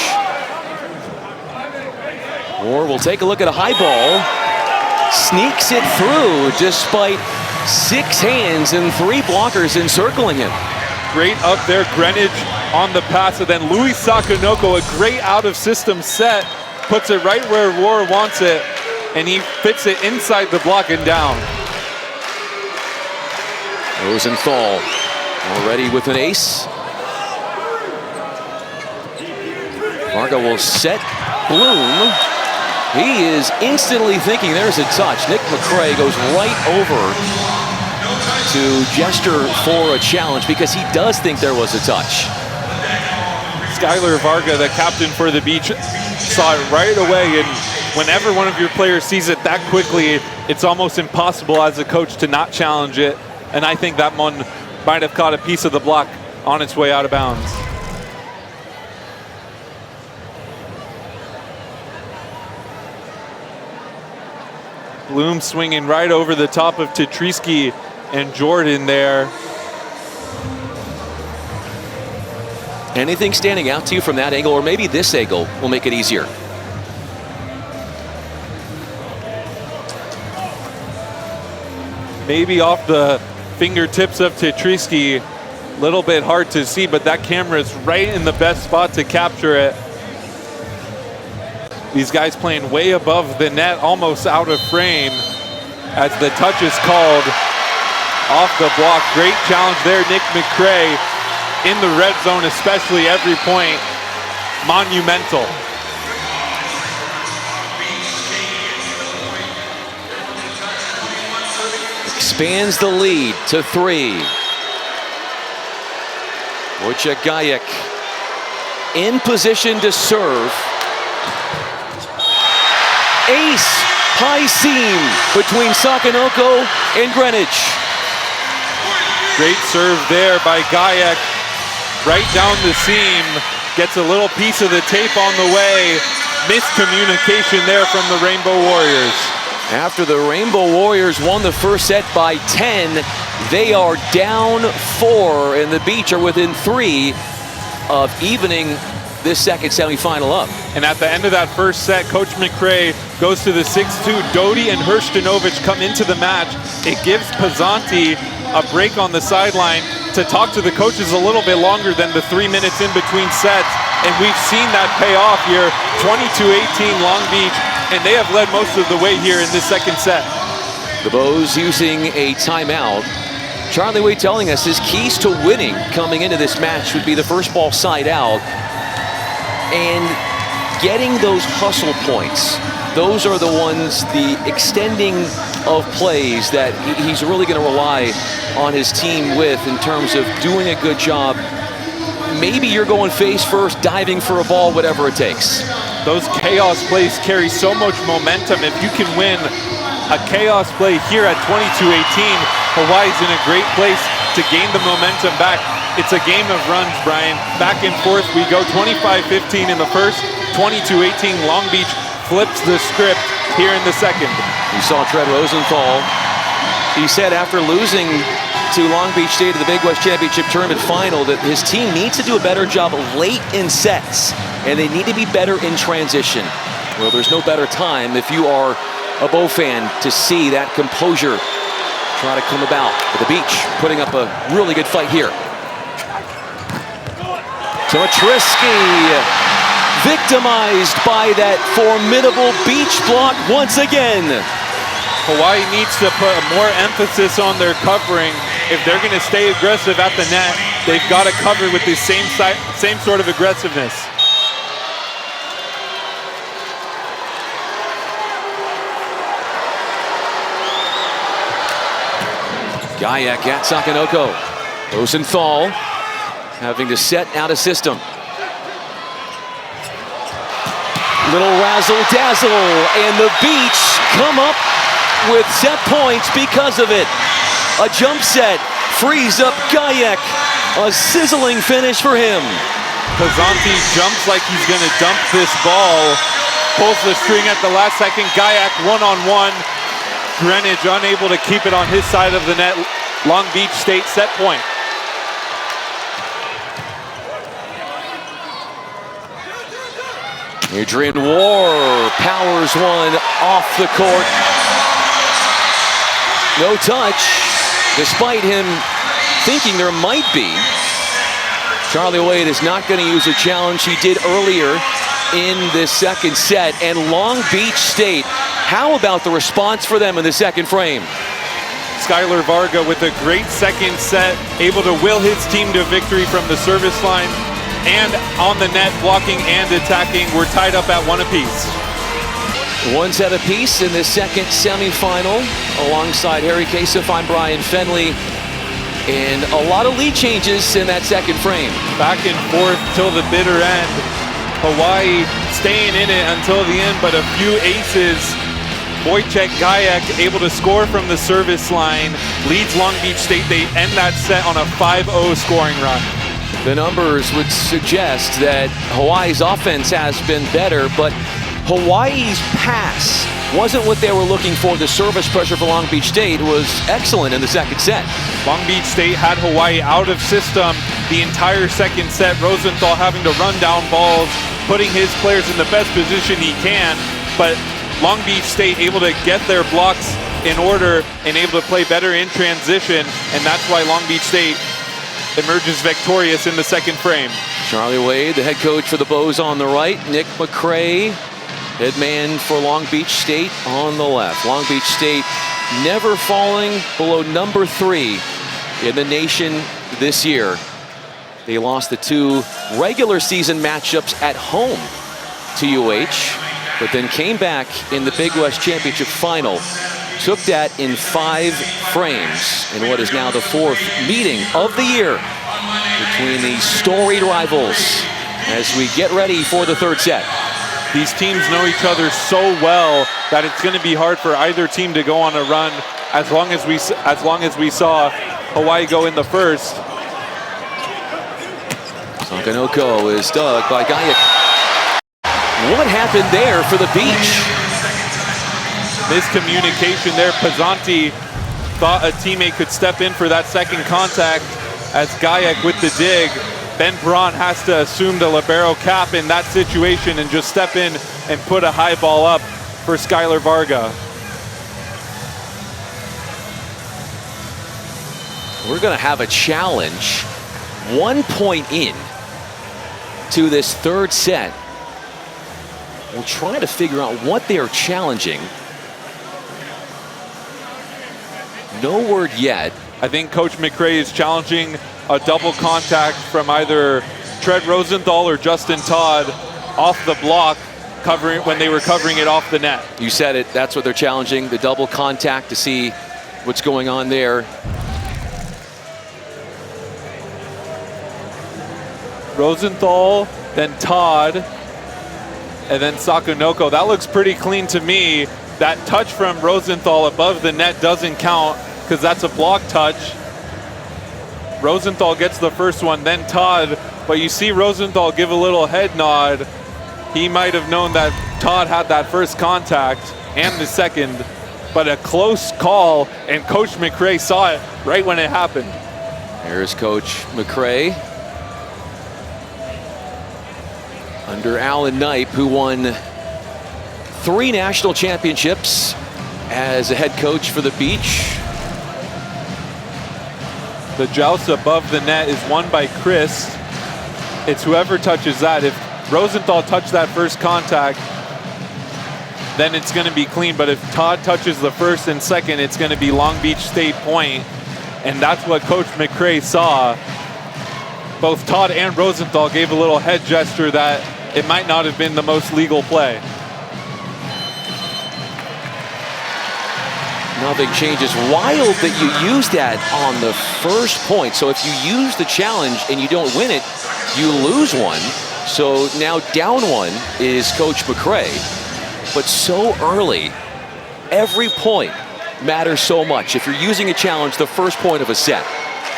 Or we'll take a look at a high ball. Sneaks it through despite 6 hands and 3 blockers encircling him. Great up there, Greenwich on the pass, and then Louis Sakanoko, a great out-of-system set, puts it right where Roar wants it, and he fits it inside the block and down. Rosenthal already with an ace. Varga will set Bloom. He is instantly thinking there's a touch. Nick McCray goes right over to gesture for a challenge because he does think there was a touch. Skylar Varga, the captain for the Beach, saw it right away, and whenever one of your players sees it that quickly, it's almost impossible as a coach to not challenge it, and I think that one might have caught a piece of the block on its way out of bounds. Bloom swinging right over the top of Tetrisky and Jordan there. Anything standing out to you from that angle, or maybe this angle will make it easier? Maybe off the fingertips of Tetrisky, a little bit hard to see, but that camera is right in the best spot to capture it. These guys playing way above the net, almost out of frame as the touch is called off the block. Great challenge there, Nick McCray in the red zone, especially every point, monumental. Expands the lead to 3. Wojciech Gajek in position to serve. Ace, high seam between Sakanoko and Greenwich. Great serve there by Gajek, right down the seam, gets a little piece of the tape on the way. Miscommunication there from the Rainbow Warriors. After the Rainbow Warriors won the first set by 10, they are down 4, and the Beach are within 3 of evening this second semifinal up. And at the end of that first set, Coach McCray goes to the 6-2. Doty and Hrstanovic come into the match. It gives Pizzanti a break on the sideline to talk to the coaches a little bit longer than the 3 minutes in between sets. And we've seen that pay off here. 22-18 Long Beach, and they have led most of the way here in this second set. The Bows using a timeout. Charlie Wade telling us his keys to winning coming into this match would be the first ball side out and getting those hustle points. Those are the ones, the extending of plays that he's really going to rely on his team with in terms of doing a good job. Maybe you're going face first, diving for a ball, whatever it takes. Those chaos plays carry so much momentum. If you can win a chaos play here at 22-18, Hawaii's in a great place to gain the momentum back. It's a game of runs, Brian. Back and forth we go. 25-15 in the first, 22-18 Long Beach flips the script here in the second. You saw Tread Rosenthal. He said after losing to Long Beach State at the Big West Championship Tournament final that his team needs to do a better job late in sets, and they need to be better in transition. Well, there's no better time if you are a Bow fan to see that composure try to come about. But the Beach putting up a really good fight here. Tetrisky victimized by that formidable Beach block once again. Hawaii needs to put more emphasis on their covering. If they're going to stay aggressive at the net, they've got to cover with the same sort of aggressiveness. Gajek at Sakanoko. Rosenthal having to set out a system. Little razzle-dazzle, and the Beach come up with set points because of it. A jump set frees up Gajek. A sizzling finish for him. Pazanti jumps like he's going to dump this ball. Pulls the string at the last second. Gajek one-on-one. Greenwich unable to keep it on his side of the net. Long Beach State set point. Adrian War powers one off the court. No touch, despite him thinking there might be. Charlie Wade is not going to use a challenge he did earlier in the second set. And Long Beach State, how about the response for them in the second frame? Skylar Varga with a great second set, able to will his team to victory from the service line and on the net, blocking and attacking. We're tied up at one apiece. One set apiece in the second semifinal. Alongside Harry Kasef, I'm Brian Fenley. And a lot of lead changes in that second frame. Back and forth till the bitter end. Hawaii staying in it until the end, but a few aces. Wojciech Gajek able to score from the service line. Leads Long Beach State. They end that set on a 5-0 scoring run. The numbers would suggest that Hawaii's offense has been better, but Hawaii's pass wasn't what they were looking for. The service pressure for Long Beach State was excellent in the second set. Long Beach State had Hawaii out of system the entire second set. Rosenthal having to run down balls, putting his players in the best position he can, but Long Beach State able to get their blocks in order and able to play better in transition, and that's why Long Beach State emerges victorious in the second frame. Charlie Wade, the head coach for the Bows on the right. Nick McCray, head man for Long Beach State on the left. Long Beach State never falling below number 3 in the nation this year. They lost the 2 regular season matchups at home to UH, but then came back in the Big West Championship final. Took that in 5 frames in what is now the 4th meeting of the year between these storied rivals as we get ready for the third set. These teams know each other so well that it's going to be hard for either team to go on a run as long as we saw Hawaii go in the first. Sakanoko is dug by Gajek. What happened there for the Beach? Miscommunication there. Pazanti thought a teammate could step in for that second contact as Gajek with the dig. Ben Braun has to assume the libero cap in that situation and just step in and put a high ball up for Skylar Varga. We're going to have a challenge 1 point in to this third set. We'll try to figure out what they are challenging. No word yet. I think Coach McCray is challenging a double contact from either Tread Rosenthal or Justin Todd off the block when they were covering it off the net. You said it, that's what they're challenging, the double contact, to see what's going on there. Rosenthal, then Todd, and then Sakanoko. That looks pretty clean to me. That touch from Rosenthal above the net doesn't count because that's a block touch. Rosenthal gets the first one, then Todd, but you see Rosenthal give a little head nod. He might have known that Todd had that first contact and the second, but a close call, and Coach McCray saw it right when it happened. Here's Coach McCray under Alan Knipe, who won 3 national championships as a head coach for the Beach. The joust above the net is won by Chris. It's whoever touches that. If Rosenthal touched that first contact, then it's going to be clean. But if Todd touches the first and second, it's going to be Long Beach State point. And that's what Coach McCray saw. Both Todd and Rosenthal gave a little head gesture that it might not have been the most legal play. Nothing changes. Wild that you use that on the first point. So if you use the challenge and you don't win it, you lose one. So now down one is Coach McCray, but so early, every point matters so much. If you're using a challenge, the first point of a set.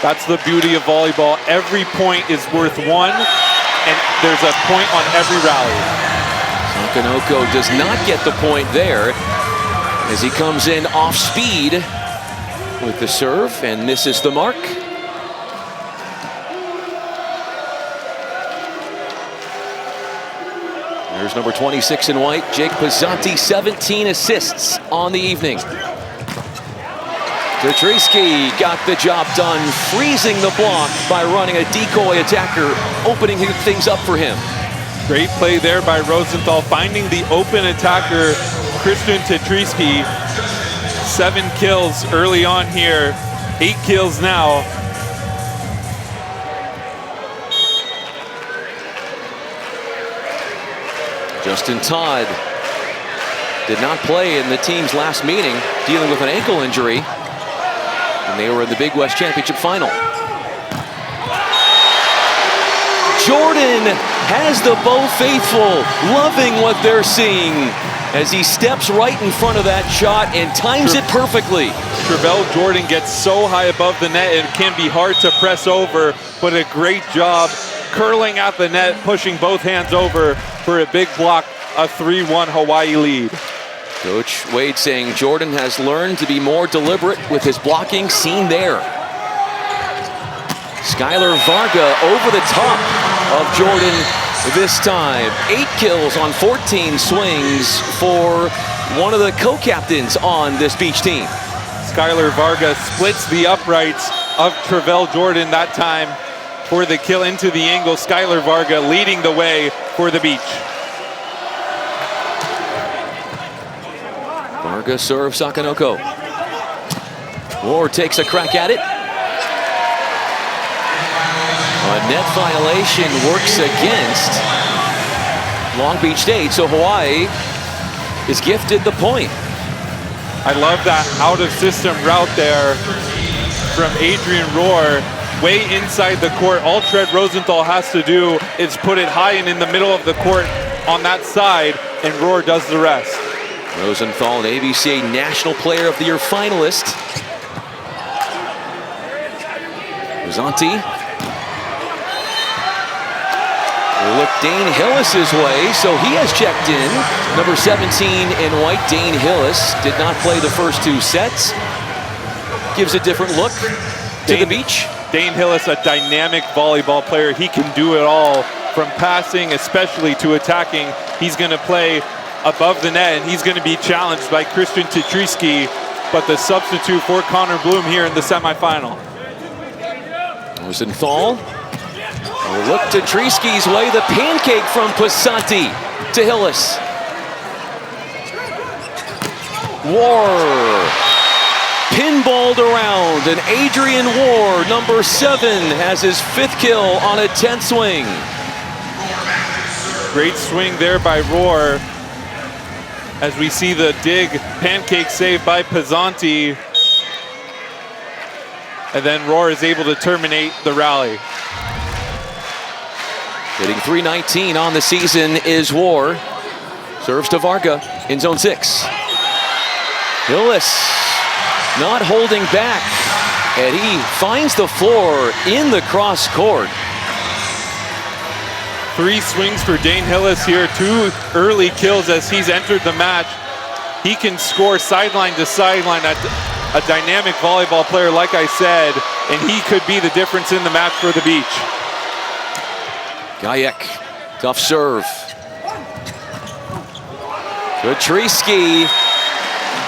That's the beauty of volleyball. Every point is worth one, and there's a point on every rally. Sakanoko does not get the point there as he comes in off speed with the serve and misses the mark. There's number 26 in white, Jake Pizzanti, 17 assists on the evening. Tetrisky got the job done, freezing the block by running a decoy attacker, opening things up for him. Great play there by Rosenthal, finding the open attacker, Christian Tetrisky. 7 kills early on here, 8 kills now. Justin Todd did not play in the team's last meeting, dealing with an ankle injury, and they were in the Big West Championship final. Jordan has the Beau faithful loving what they're seeing as he steps right in front of that shot and times it perfectly. Travell Jordan gets so high above the net, it can be hard to press over, but a great job curling at the net, pushing both hands over for a big block, a 3-1 Hawaii lead. Coach Wade saying Jordan has learned to be more deliberate with his blocking, seen there. Skylar Varga over the top of Jordan this time. 8 kills on 14 swings for one of the co-captains on this beach team. Skylar Varga splits the uprights of Travell Jordan that time for the kill into the angle. Skylar Varga leading the way for the beach. Varga serves Sakanoko. Ward takes a crack at it. A net violation works against Long Beach State, so Hawaii is gifted the point. I love that out-of-system route there from Adrian Rohr, way inside the court. All Tread Rosenthal has to do is put it high and in the middle of the court on that side, and Rohr does the rest. Rosenthal, an ABC National Player of the Year finalist. Pizzanti. Look Dane Hillis's way, so he has checked in. Number 17 in white, Dane Hillis, did not play the first 2 sets. Gives a different look to the beach. Dane Hillis, a dynamic volleyball player. He can do it all, from passing especially to attacking. He's going to play above the net, and he's going to be challenged by Christian Tetrisky, but the substitute for Connor Bloom here in the semifinal. Rosenthal. Look Tetrisky's way, the pancake from Pizzanti to Hillis. War pinballed around, and Adrian War, number 7, has his 5th kill on a 10th swing. Great swing there by Rohr, as we see the dig pancake save by Pizzanti, and then Rohr is able to terminate the rally. Hitting .319 on the season is War. Serves to Varga in zone 6. Hillis not holding back, and he finds the floor in the cross court. 3 swings for Dane Hillis here, 2 early kills as he's entered the match. He can score sideline to sideline, a dynamic volleyball player, like I said, and he could be the difference in the match for the beach. Gajek, tough serve. Tetrisky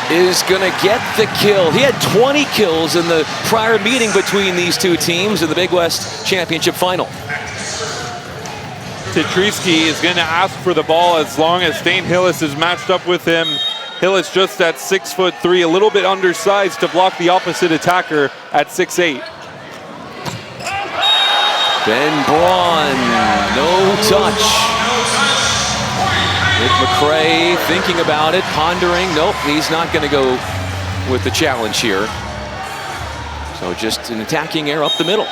is gonna get the kill. He had 20 kills in the prior meeting between these 2 teams in the Big West Championship final. Tetrisky is gonna ask for the ball as long as Dane Hillis is matched up with him. Hillis just at 6'3", a little bit undersized to block the opposite attacker at 6'8". Ben Braun, no touch. Nick McCray thinking about it, pondering. Nope, he's not going to go with the challenge here. So just an attacking error up the middle.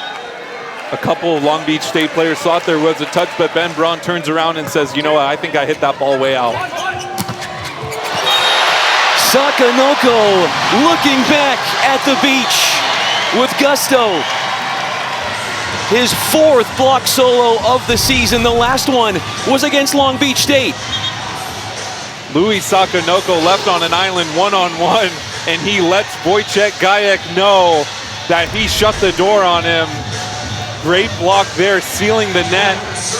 A couple of Long Beach State players thought there was a touch, but Ben Braun turns around and says, you know what, I think I hit that ball way out. Sakanoko looking back at the beach with gusto. His 4th block solo of the season. The last one was against Long Beach State. Louis Sakanoko left on an island one-on-one, and he lets Wojciech Gajek know that he shut the door on him. Great block there, sealing the net,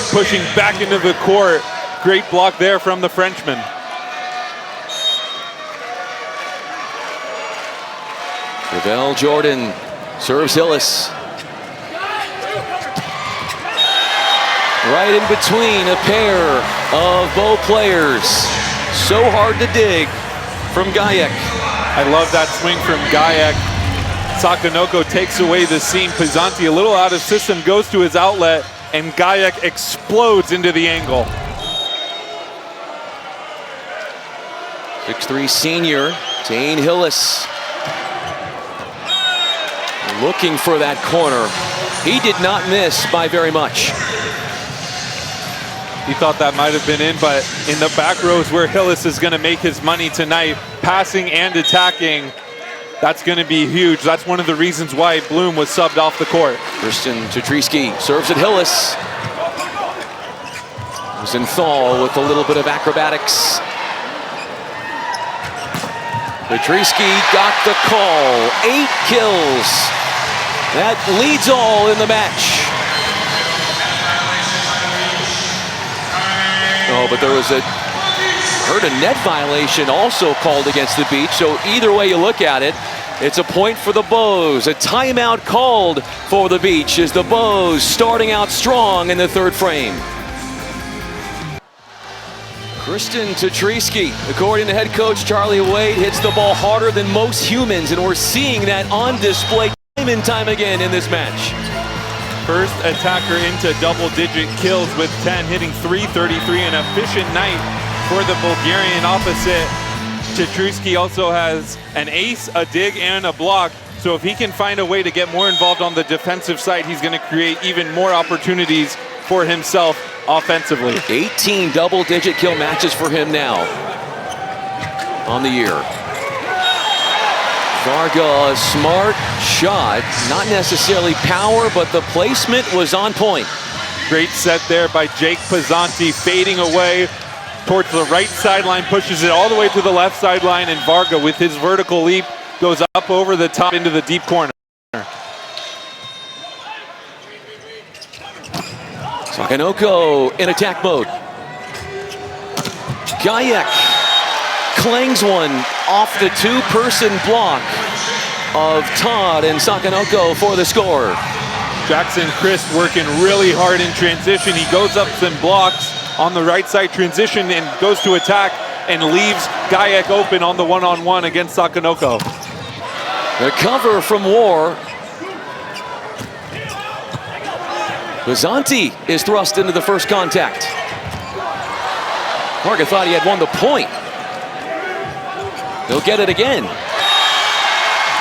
pushing back into the court. Great block there from the Frenchman. Ravel Jordan serves Hillis. Right in between a pair of both players. So hard to dig from Gajek. I love that swing from Gajek. Sakanoko takes away the seam. Pizzanti a little out of system, goes to his outlet, and Gajek explodes into the angle. 6'3" senior, Tane Hillis. Looking for that corner. He did not miss by very much. He thought that might have been in, but in the back rows where Hillis is going to make his money tonight, passing and attacking, that's going to be huge. That's one of the reasons why Bloom was subbed off the court. Christian Tetrisky serves at Hillis. Rosenthal with a little bit of acrobatics. Tetrisky got the call. 8 kills. That leads all in the match. Oh, but there was a net violation also called against the Beach. So either way you look at it, it's a point for the Bows. A timeout called for the Beach as the Bows starting out strong in the 3rd frame. Christian Tetrisky, according to head coach Charlie Wade, hits the ball harder than most humans, and we're seeing that on display time and time again in this match. First attacker into double-digit kills with 10, hitting 333, an efficient night for the Bulgarian opposite. Tetrisky also has an ace, a dig, and a block. So if he can find a way to get more involved on the defensive side, he's going to create even more opportunities for himself offensively. 18 double-digit kill matches for him now on the year. Varga, a smart shot, not necessarily power, but the placement was on point. Great set there by Jake Pizzanti, fading away towards the right sideline, pushes it all the way to the left sideline, and Varga with his vertical leap goes up over the top into the deep corner. Sakanoko in attack mode. Gajek clangs one off the 2-person block of Todd and Sakanoko for the score. Jackson Christ working really hard in transition. He goes up some blocks on the right side transition and goes to attack and leaves Gajek open on the one-on-one against Sakanoko. The cover from War. Pizzanti is thrust into the first contact. Varga thought he had won the point. He'll get it again.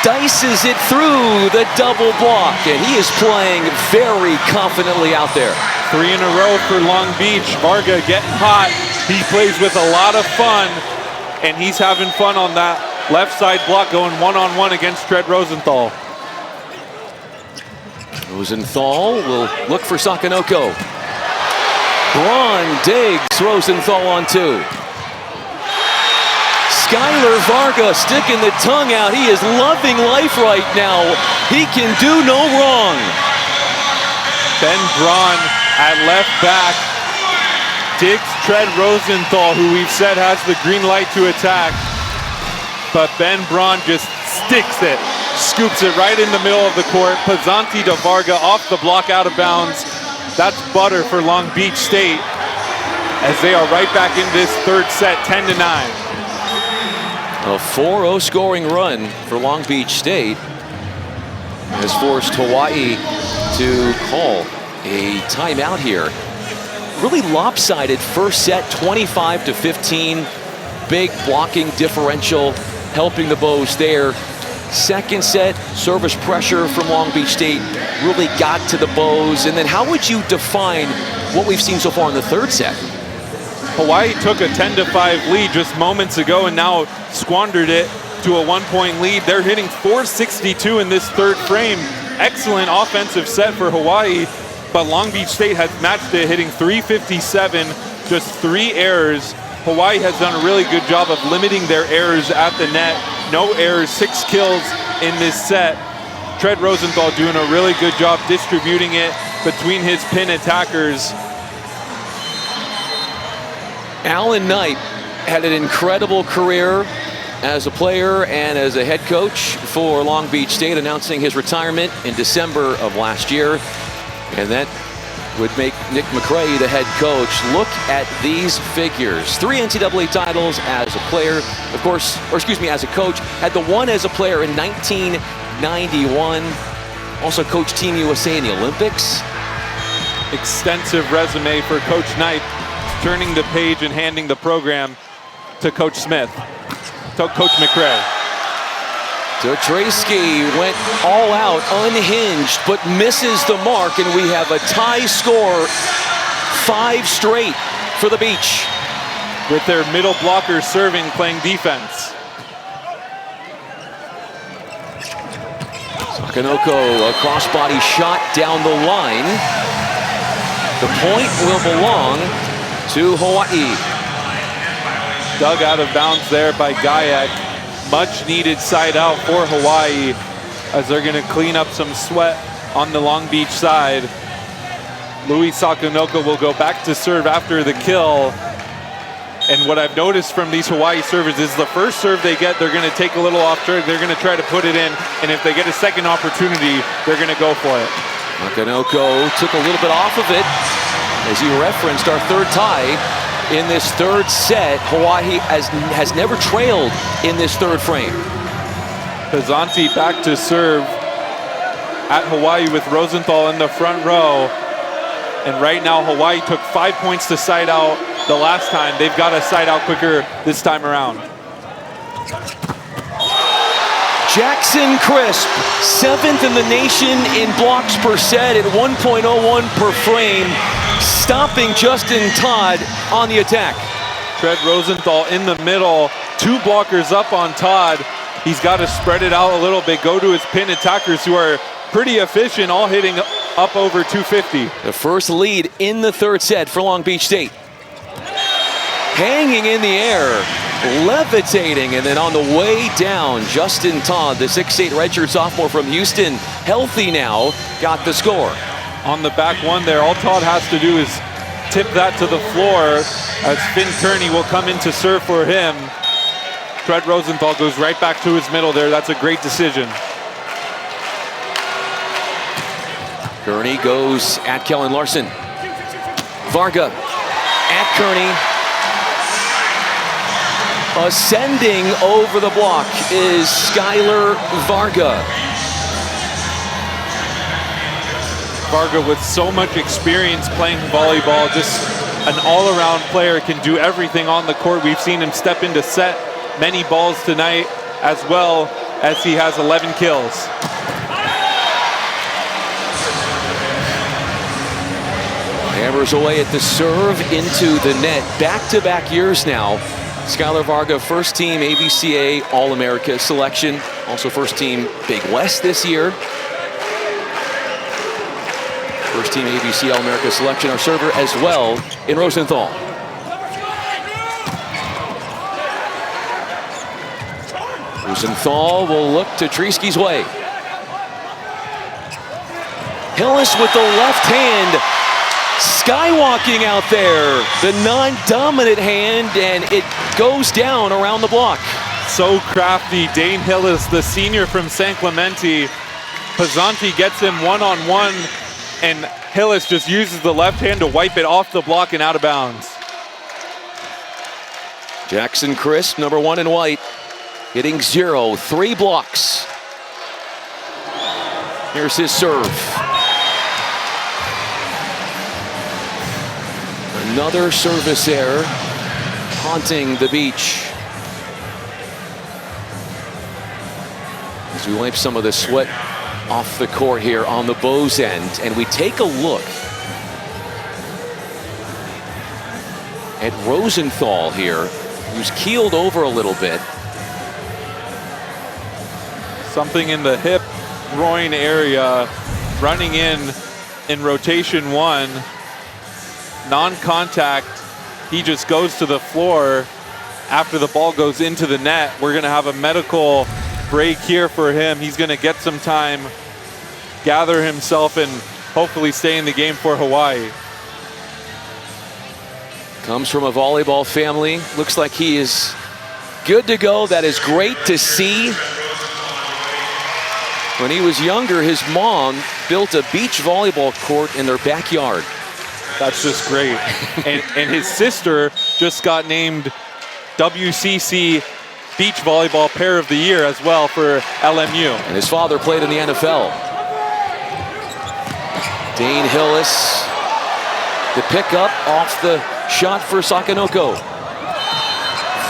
Dices it through the double block, and he is playing very confidently out there. 3 in a row for Long Beach. Varga getting hot. He plays with a lot of fun, and he's having fun on that left side block, going one-on-one against Trent Rosenthal. Rosenthal will look for Sakanoko. Braun digs Rosenthal on 2. Skylar Varga sticking the tongue out. He is loving life right now. He can do no wrong. Ben Braun at left back digs Trent Rosenthal, who we've said has the green light to attack. But Ben Braun just sticks it, scoops it right in the middle of the court. Pizzanti to Varga off the block, out of bounds. That's butter for Long Beach State as they are right back in this 3rd set, 10-9. A 4-0 scoring run for Long Beach State has forced Hawaii to call a timeout here. Really lopsided first set, 25-15. Big blocking differential helping the Bows there. Second set, service pressure from Long Beach State really got to the bows. And then how would you define what we've seen so far in the third set? Hawaii took a 10-5 lead just moments ago and now squandered it to a 1-point lead. They're hitting 462 in this third frame. Excellent offensive set for Hawaii, but Long Beach State has matched it, hitting 357, just 3 errors. Hawaii has done a really good job of limiting their errors at the net. No errors, 6 kills in this set. Tread Rosenthal doing a really good job distributing it between his pin attackers. Alan Knight had an incredible career as a player and as a head coach for Long Beach State, announcing his retirement in December of last year. And that would make Nick McCray the head coach. Look at these figures. 3 NCAA titles as a player, of course, or excuse me, as a coach. Had the one as a player in 1991. Also coached Team USA in the Olympics. Extensive resume for Coach Knight, turning the page and handing the program to Coach Smith, to Coach McCray. Dotrayski went all out, unhinged, but misses the mark, and we have a tie score, 5 straight for the Beach. With their middle blockers serving, playing defense. Sakanoko, a crossbody shot down the line. The point will belong to Hawaii. Dug out of bounds there by Gayak. Much needed side out for Hawaii as they're going to clean up some sweat on the Long Beach side. Louis Sakanoko will go back to serve after the kill. And what I've noticed from these Hawaii servers is the first serve they get, they're going to take a little off track. They're going to try to put it in. And if they get a second opportunity, they're going to go for it. Sakanoko took a little bit off of it. As you referenced, our third tie in this third set. Hawaii has never trailed in this third frame. Pizzanti back to serve at Hawaii with Rosenthal in the front row. And right now, Hawaii took 5 points to side out the last time. They've got to side out quicker this time around. Jackson Crisp, 7th in the nation in blocks per set at 1.01 per frame, stopping Justin Todd on the attack. Tread Rosenthal in the middle, 2 blockers up on Todd. He's got to spread it out a little bit, go to his pin attackers who are pretty efficient, all hitting up over 250. The first lead in the third set for Long Beach State. Hanging in the air, levitating, and then on the way down, Justin Todd, the 6'8" redshirt sophomore from Houston, healthy now, got the score. On the back one there, all Todd has to do is tip that to the floor as Finn Kearney will come in to serve for him. Tread Rosenthal goes right back to his middle there. That's a great decision. Kearney goes at Kellen Larson. Varga at Kearney. Ascending over the block is Skylar Varga. Varga with so much experience playing volleyball, just an all-around player, can do everything on the court. We've seen him step into set many balls tonight, as well as he has 11 kills. Hammers away at the serve into the net. Back-to-back years now. Skylar Varga, first team ABCA All-America selection. Also first team Big West this year. First team ABC All-America selection. Our server as well in Rosenthal. Rosenthal will look to Treski's way. Hillis with the left hand. Skywalking out there, the non-dominant hand, and it goes down around the block. So crafty, Dane Hillis, the senior from San Clemente. Pizzanti gets him one-on-one, and Hillis just uses the left hand to wipe it off the block and out of bounds. Jackson Crisp, number 1 in white, hitting 0, 3 blocks. Here's his serve. Another service error haunting the Beach. As we wipe some of the sweat off the court here on the Bows end, and we take a look at Rosenthal here, who's keeled over a little bit. Something in the hip groin area, running in rotation 1, non-contact. He just goes to the floor after the ball goes into the net. We're going to have a medical break here for him. He's going to get some time, gather himself, and hopefully stay in the game for Hawaii. Comes from a volleyball family. Looks like he is good to go. That is great to see. When he was younger, his mom built a beach volleyball court in their backyard. That's just great. and his sister just got named WCC Beach Volleyball Pair of the Year as well for LMU. And his father played in the NFL. Dane Hillis, the pickup off the shot for Sakanoko.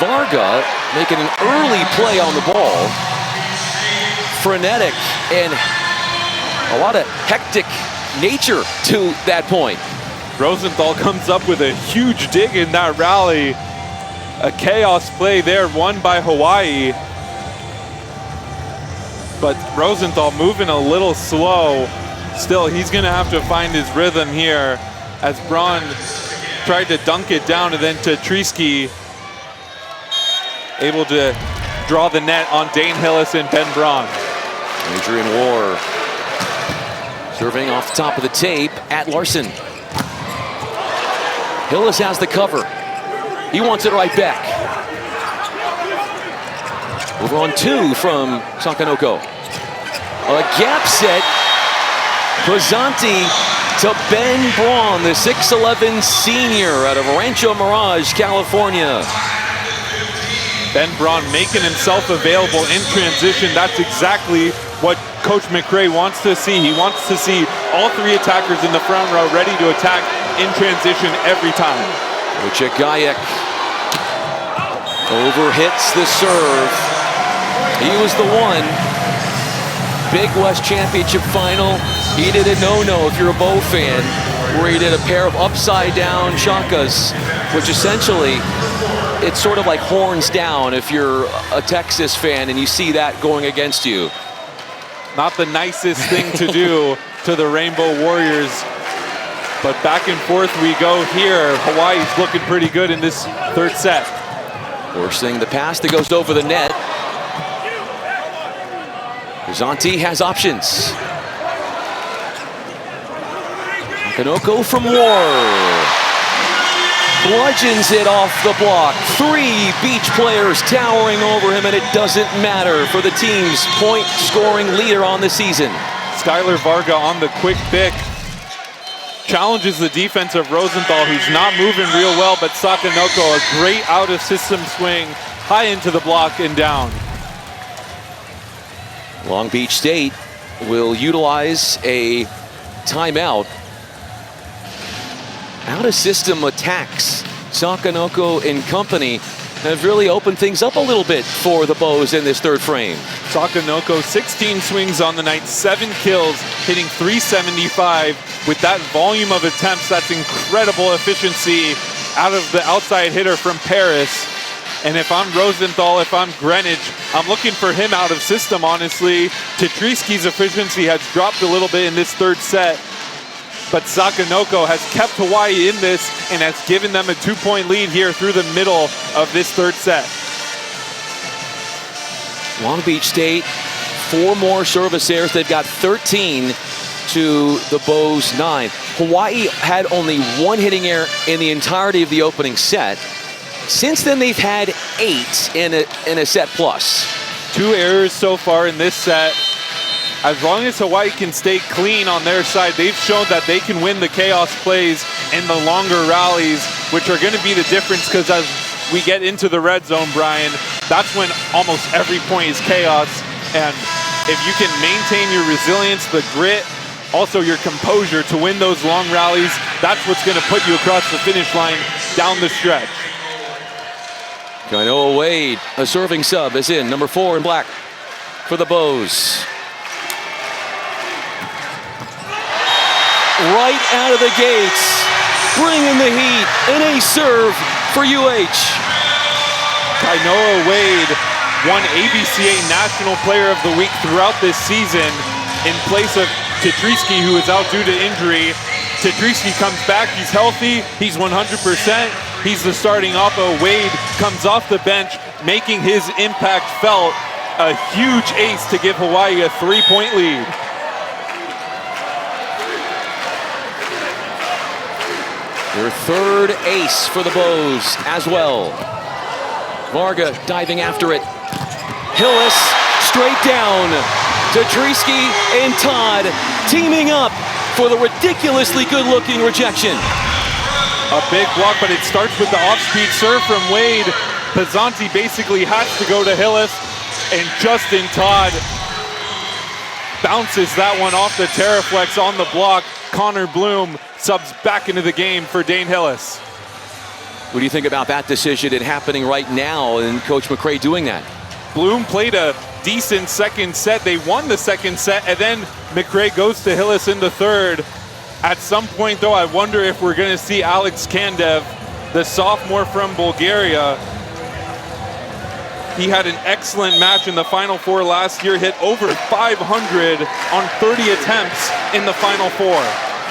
Varga making an early play on the ball. Frenetic and a lot of hectic nature to that point. Rosenthal comes up with a huge dig in that rally. A chaos play there, won by Hawaii. But Rosenthal moving a little slow. Still, he's going to have to find his rhythm here as Braun tried to dunk it down, and then Tetrisky able to draw the net on Dane Hillis and Ben Braun. Adrian War serving off the top of the tape at Larson. Hillis has the cover. He wants it right back. Over on 2 from Sakanoko. A gap set. Pizzanti to Ben Braun, the 6'11 senior out of Rancho Mirage, California. Ben Braun making himself available in transition. That's exactly what Coach McRae wants to see. He wants to see all 3 attackers in the front row ready to attack in transition every time. Uchagayek overhits the serve. He was the one. Big West Championship final. He did a no-no if you're a Bow fan, where he did a pair of upside-down shakas, which essentially, it's sort of like horns down if you're a Texas fan and you see that going against you. Not the nicest thing to do to the Rainbow Warriors. But back and forth we go here. Hawaii's looking pretty good in this 3rd set. Forcing the pass that goes over the net. Pizzanti has options. Sakanoko from War. Bludgeons it off the block. 3 beach players towering over him, and it doesn't matter for the team's point-scoring leader on the season. Skylar Varga on the quick pick. Challenges the defense of Rosenthal, who's not moving real well, but Sakanoko, a great out-of-system swing, high into the block and down. Long Beach State will utilize a timeout. Out-of-system attacks, Sakanoko and company, have really opened things up a little bit for the Bows in this 3rd frame. Sakanoko, 16 swings on the night, 7 kills, hitting .375. With that volume of attempts, that's incredible efficiency out of the outside hitter from Paris. And if I'm Rosenthal, if I'm Greenwich, I'm looking for him out of system, honestly. Tetrisky's efficiency has dropped a little bit in this 3rd set. But Sakanoko has kept Hawaii in this and has given them a 2-point lead here through the middle of this 3rd set. Long Beach State, 4 more service errors. They've got 13 to the Bows 9. Hawaii had only 1 hitting error in the entirety of the opening set. Since then, they've had 8 in a set plus. 2 errors so far in this set. As long as Hawaii can stay clean on their side, they've shown that they can win the chaos plays and the longer rallies, which are going to be the difference, because as we get into the red zone, Brian, that's when almost every point is chaos. And if you can maintain your resilience, the grit, also your composure to win those long rallies, that's what's going to put you across the finish line down the stretch. Kainoa Wade, a serving sub, is in, number 4 in black. for the Bows. Right out of the gates, bringing the heat. An ace serve for UH. Kainoa Wade won ABCA National Player of the Week throughout this season in place of Tetrisky, who is out due to injury. Tetrisky comes back, he's healthy, he's 100%. He's the starting oppo. Wade comes off the bench, making his impact felt. A huge ace to give Hawaii a 3-point lead. Their third ace for the Bows as well. Varga diving after it. Hillis straight down. Tetrisky and Todd teaming up for the ridiculously good-looking rejection. A big block, but it starts with the off-speed serve from Wade. Pizzanti basically has to go to Hillis, and Justin Todd bounces that one off the Terraflex on the block. Connor Bloom subs back into the game for Dane Hillis. What do you think about that decision and happening right now and Coach McRae doing that? Bloom played a decent second set. They won the second set, and then McRae goes to Hillis in the third. At some point, though, I wonder if we're going to see Alex Kandev, the sophomore from Bulgaria. He had an excellent match in the Final Four last year, hit over 500 on 30 attempts in the Final Four.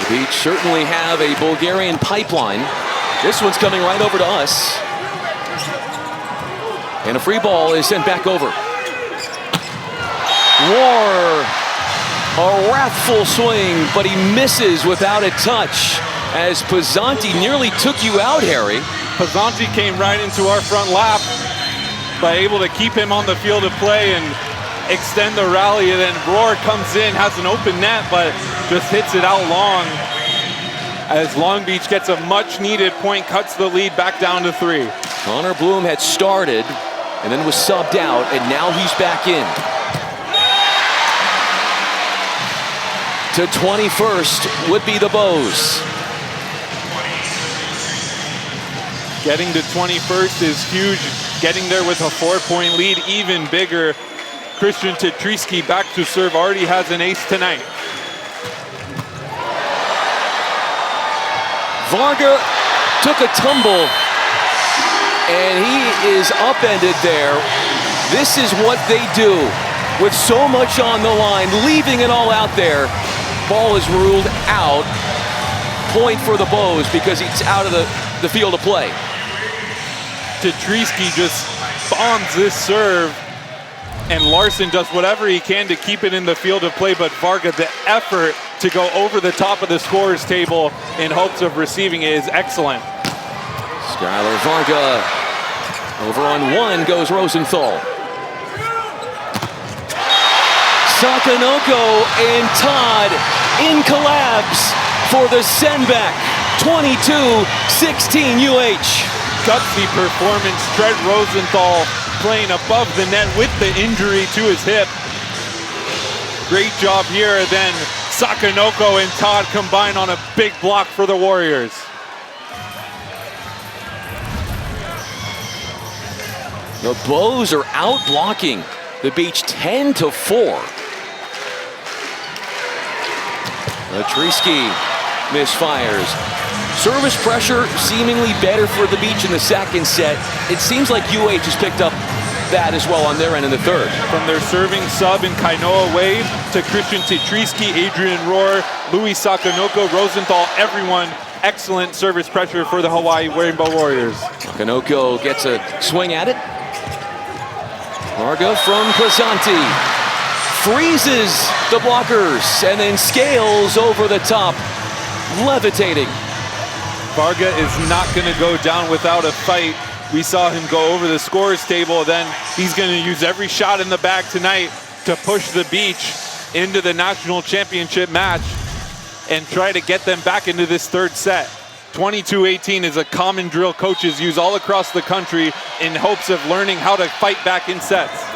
The Beach certainly have a Bulgarian pipeline. This one's coming right over to us. And a free ball is sent back over. War, a wrathful swing, but he misses without a touch as Pizzanti nearly took you out, Harry. Pizzanti came right into our front lap, but able to keep him on the field of play and extend the rally. And then Roar comes in, has an open net, but just hits it out long as Long Beach gets a much needed point, cuts the lead back down to 3. Connor Bloom had started and then was subbed out, and now he's back in. To 21st would be the Bows. Getting to 21st is huge. Getting there with a 4-point lead, even bigger. Christian Tetrisky back to serve, already has an ace tonight. Varga took a tumble, and he is upended there. This is what they do with so much on the line, leaving it all out there. Ball is ruled out. Point for the Bows because he's out of the field of play. Tetrisky just bombs this serve, and Larson does whatever he can to keep it in the field of play, but Varga, the effort to go over the top of the scorer's table in hopes of receiving it is excellent. Skylar Varga. Over on one goes Rosenthal. Sakanoko and Todd in collabs for the send-back. 22-16 UH. Gutsy performance. Trent Rosenthal playing above the net with the injury to his hip. Great job here. Then Sakanoko and Todd combine on a big block for the Warriors. The Bows are out blocking the Beach 10-4. Tetrisky misfires. Service pressure seemingly better for the Beach in the second set. It seems like UH has picked up that as well on their end in the third. From their serving sub in Kainoa Wade to Christian Tetrisky, Adrian Rohr, Louis Sakanoko, Rosenthal, everyone, excellent service pressure for the Hawaii Rainbow Warriors. Sakanoko gets a swing at it. Varga from Pizzanti freezes the blockers and then scales over the top, levitating. Varga is not going to go down without a fight. We saw him go over the scorer's table. Then he's going to use every shot in the bag tonight to push the Beach into the national championship match and try to get them back into this third set. 22-18 is a common drill coaches use all across the country in hopes of learning how to fight back in sets.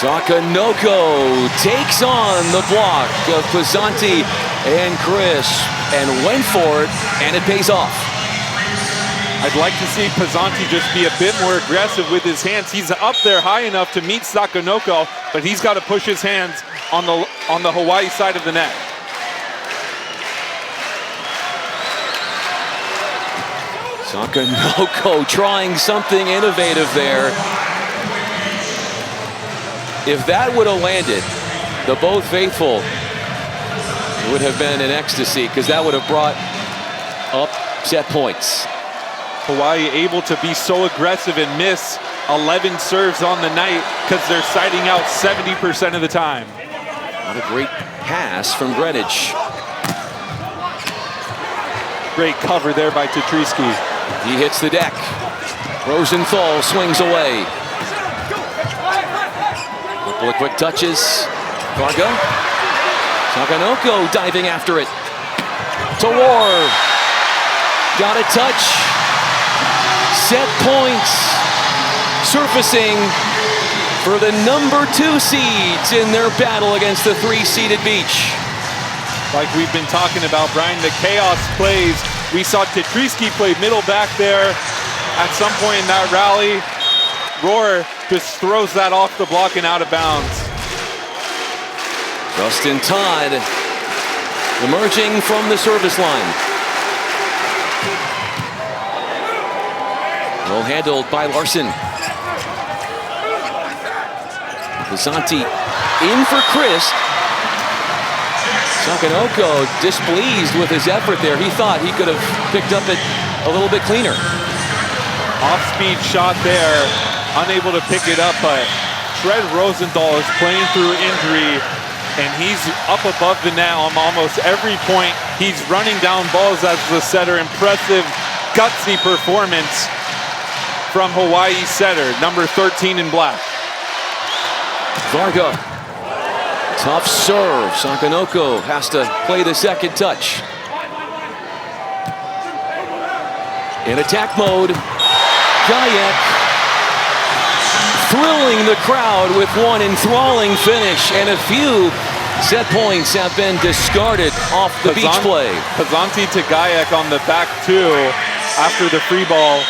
Sakanoko takes on the block of Pizzanti and Chris and went for it, and it pays off. I'd like to see Pizzanti just be a bit more aggressive with his hands. He's up there high enough to meet Sakanoko, but he's got to push his hands on the Hawaii side of the net. Sakanoko trying something innovative there. If that would have landed, the both faithful would have been in ecstasy, because that would have brought up set points. Hawaii able to be so aggressive and miss 11 serves on the night because they're siding out 70% of the time. What a great pass from Greenwich. Great cover there by Tetrisky. He hits the deck. Rosenthal swings away. Couple of quick touches. Varga. Sakanoko diving after it. To War. Got a touch. Set points. Surfacing for the #2 seeds in their battle against the 3-seeded Beach. Like we've been talking about, Brian, the chaos plays. We saw Tetrisky play middle back there at some point in that rally. Rohr just throws that off the block and out of bounds. Justin Todd emerging from the service line. Well handled by Larson. Pizzanti in for Chris. Sakanoko displeased with his effort there. He thought he could have picked up it a little bit cleaner. Off-speed shot there, unable to pick it up, but Fred Rosenthal is playing through injury, and he's up above the net on almost every point. He's running down balls as the setter. Impressive, gutsy performance from Hawaii setter, number 13 in black. Varga, tough serve. Sakanoko has to play the second touch. In attack mode, Gajek thrilling the crowd with one enthralling finish, and a few set points have been discarded off the beach play. Pizzanti to Gajek on the back two after the free ball.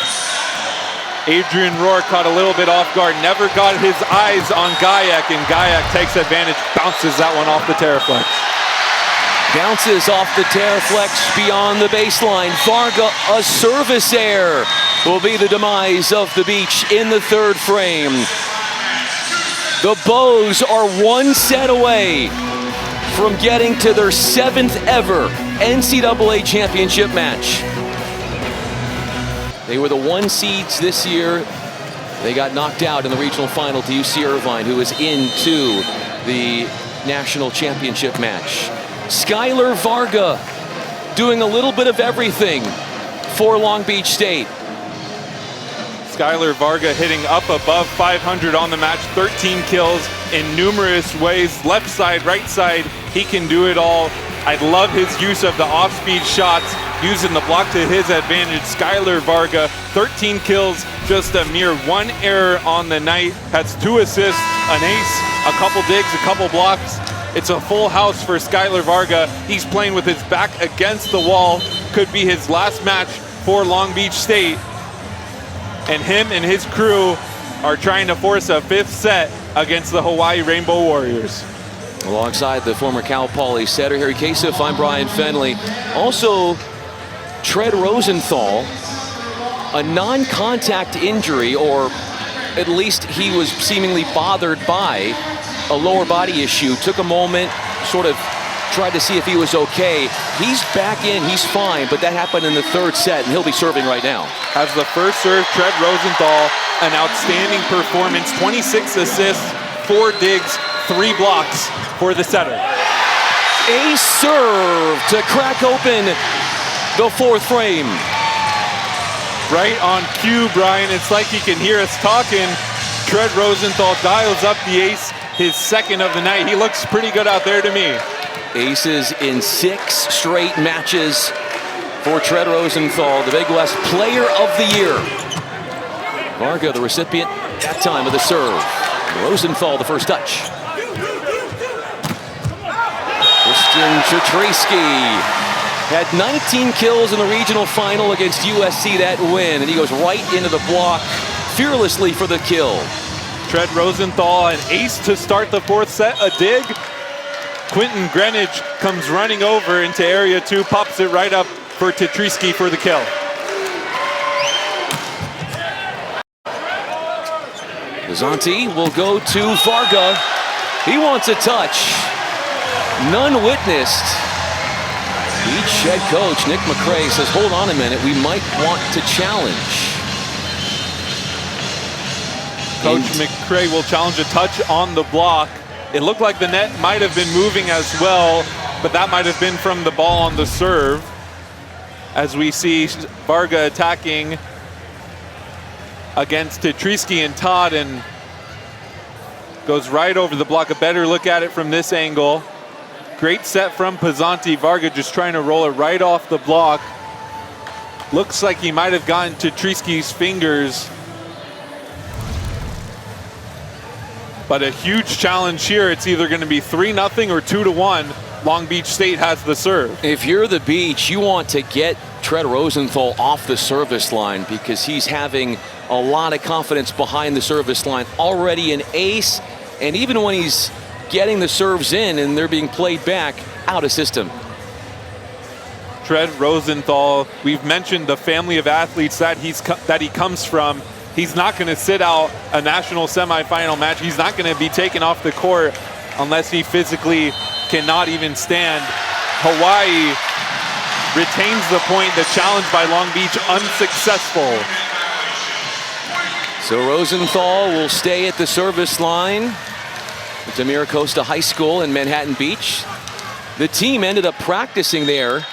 Adrian Rohr caught a little bit off guard, never got his eyes on Gajek, and Gajek takes advantage, bounces that one off the Terraflex. Bounces off the Terraflex beyond the baseline. Varga, a service error, will be the demise of the Beach in the third frame. The Bows are one set away from getting to their 7th ever NCAA championship match. They were the 1 seeds this year. They got knocked out in the regional final to UC Irvine, who is into the national championship match. Skylar Varga doing a little bit of everything for Long Beach State. Skylar Varga hitting up above 500 on the match, 13 kills in numerous ways. Left side, right side, he can do it all. I love his use of the off-speed shots, using the block to his advantage. Skylar Varga, 13 kills, just a mere 1 error on the night. Has 2 assists, an ace, a couple digs, a couple blocks. It's a full house for Skylar Varga. He's playing with his back against the wall. Could be his last match for Long Beach State. And him and his crew are trying to force a 5th set against the Hawaii Rainbow Warriors. Alongside the former Cal Poly setter Harry Kasif, I'm Brian Fenley. Also, Fred Rosenthal, a non-contact injury, or at least he was seemingly bothered by a lower body issue. Took a moment, sort of tried to see if he was okay. He's back in, he's fine, but that happened in the 3rd set, and he'll be serving right now. Has the first serve, Fred Rosenthal, an outstanding performance, 26 assists, 4 digs, 3 blocks for the setter. A serve to crack open the 4th frame. Right on cue, Brian. It's like he can hear us talking. Fred Rosenthal dials up the ace, his 2nd of the night. He looks pretty good out there to me. Aces in 6 straight matches for Fred Rosenthal, the Big West Player of the Year. Varga, the recipient that time of the serve. Rosenthal, the first touch. Christian Tetrisky Had 19 kills in the regional final against USC that win, and he goes right into the block fearlessly for the kill. Tread Rosenthal, an ace to start the fourth set, a dig. Quentin Greenwich comes running over into area 2, pops it right up for Tetrisky for the kill. Pizzanti will go to Varga. He wants a touch. None witnessed. Beach head coach Nick McCray says, hold on a minute, we might want to challenge. Coach McCray will challenge a touch on the block. It looked like the net might have been moving as well, but that might have been from the ball on the serve. As we see Varga attacking against Tetrisky and Todd, and goes right over the block. A better look at it from this angle. Great set from Pizzanti. Varga just trying to roll it right off the block. Looks like he might have gotten Tetrisky's fingers. But a huge challenge here. It's either going to be 3-0 or 2-1. Long Beach State has the serve. If you're the Beach, you want to get Tread Rosenthal off the service line because he's having a lot of confidence behind the service line. Already an ace, and even when he's getting the serves in and they're being played back, out of system. Tread Rosenthal, we've mentioned the family of athletes that he comes from. He's not going to sit out a national semifinal match. He's not going to be taken off the court unless he physically cannot even stand. Hawaii retains the point. The challenge by Long Beach unsuccessful. So Rosenthal will stay at the service line at Demira Costa High School in Manhattan Beach. The team ended up practicing there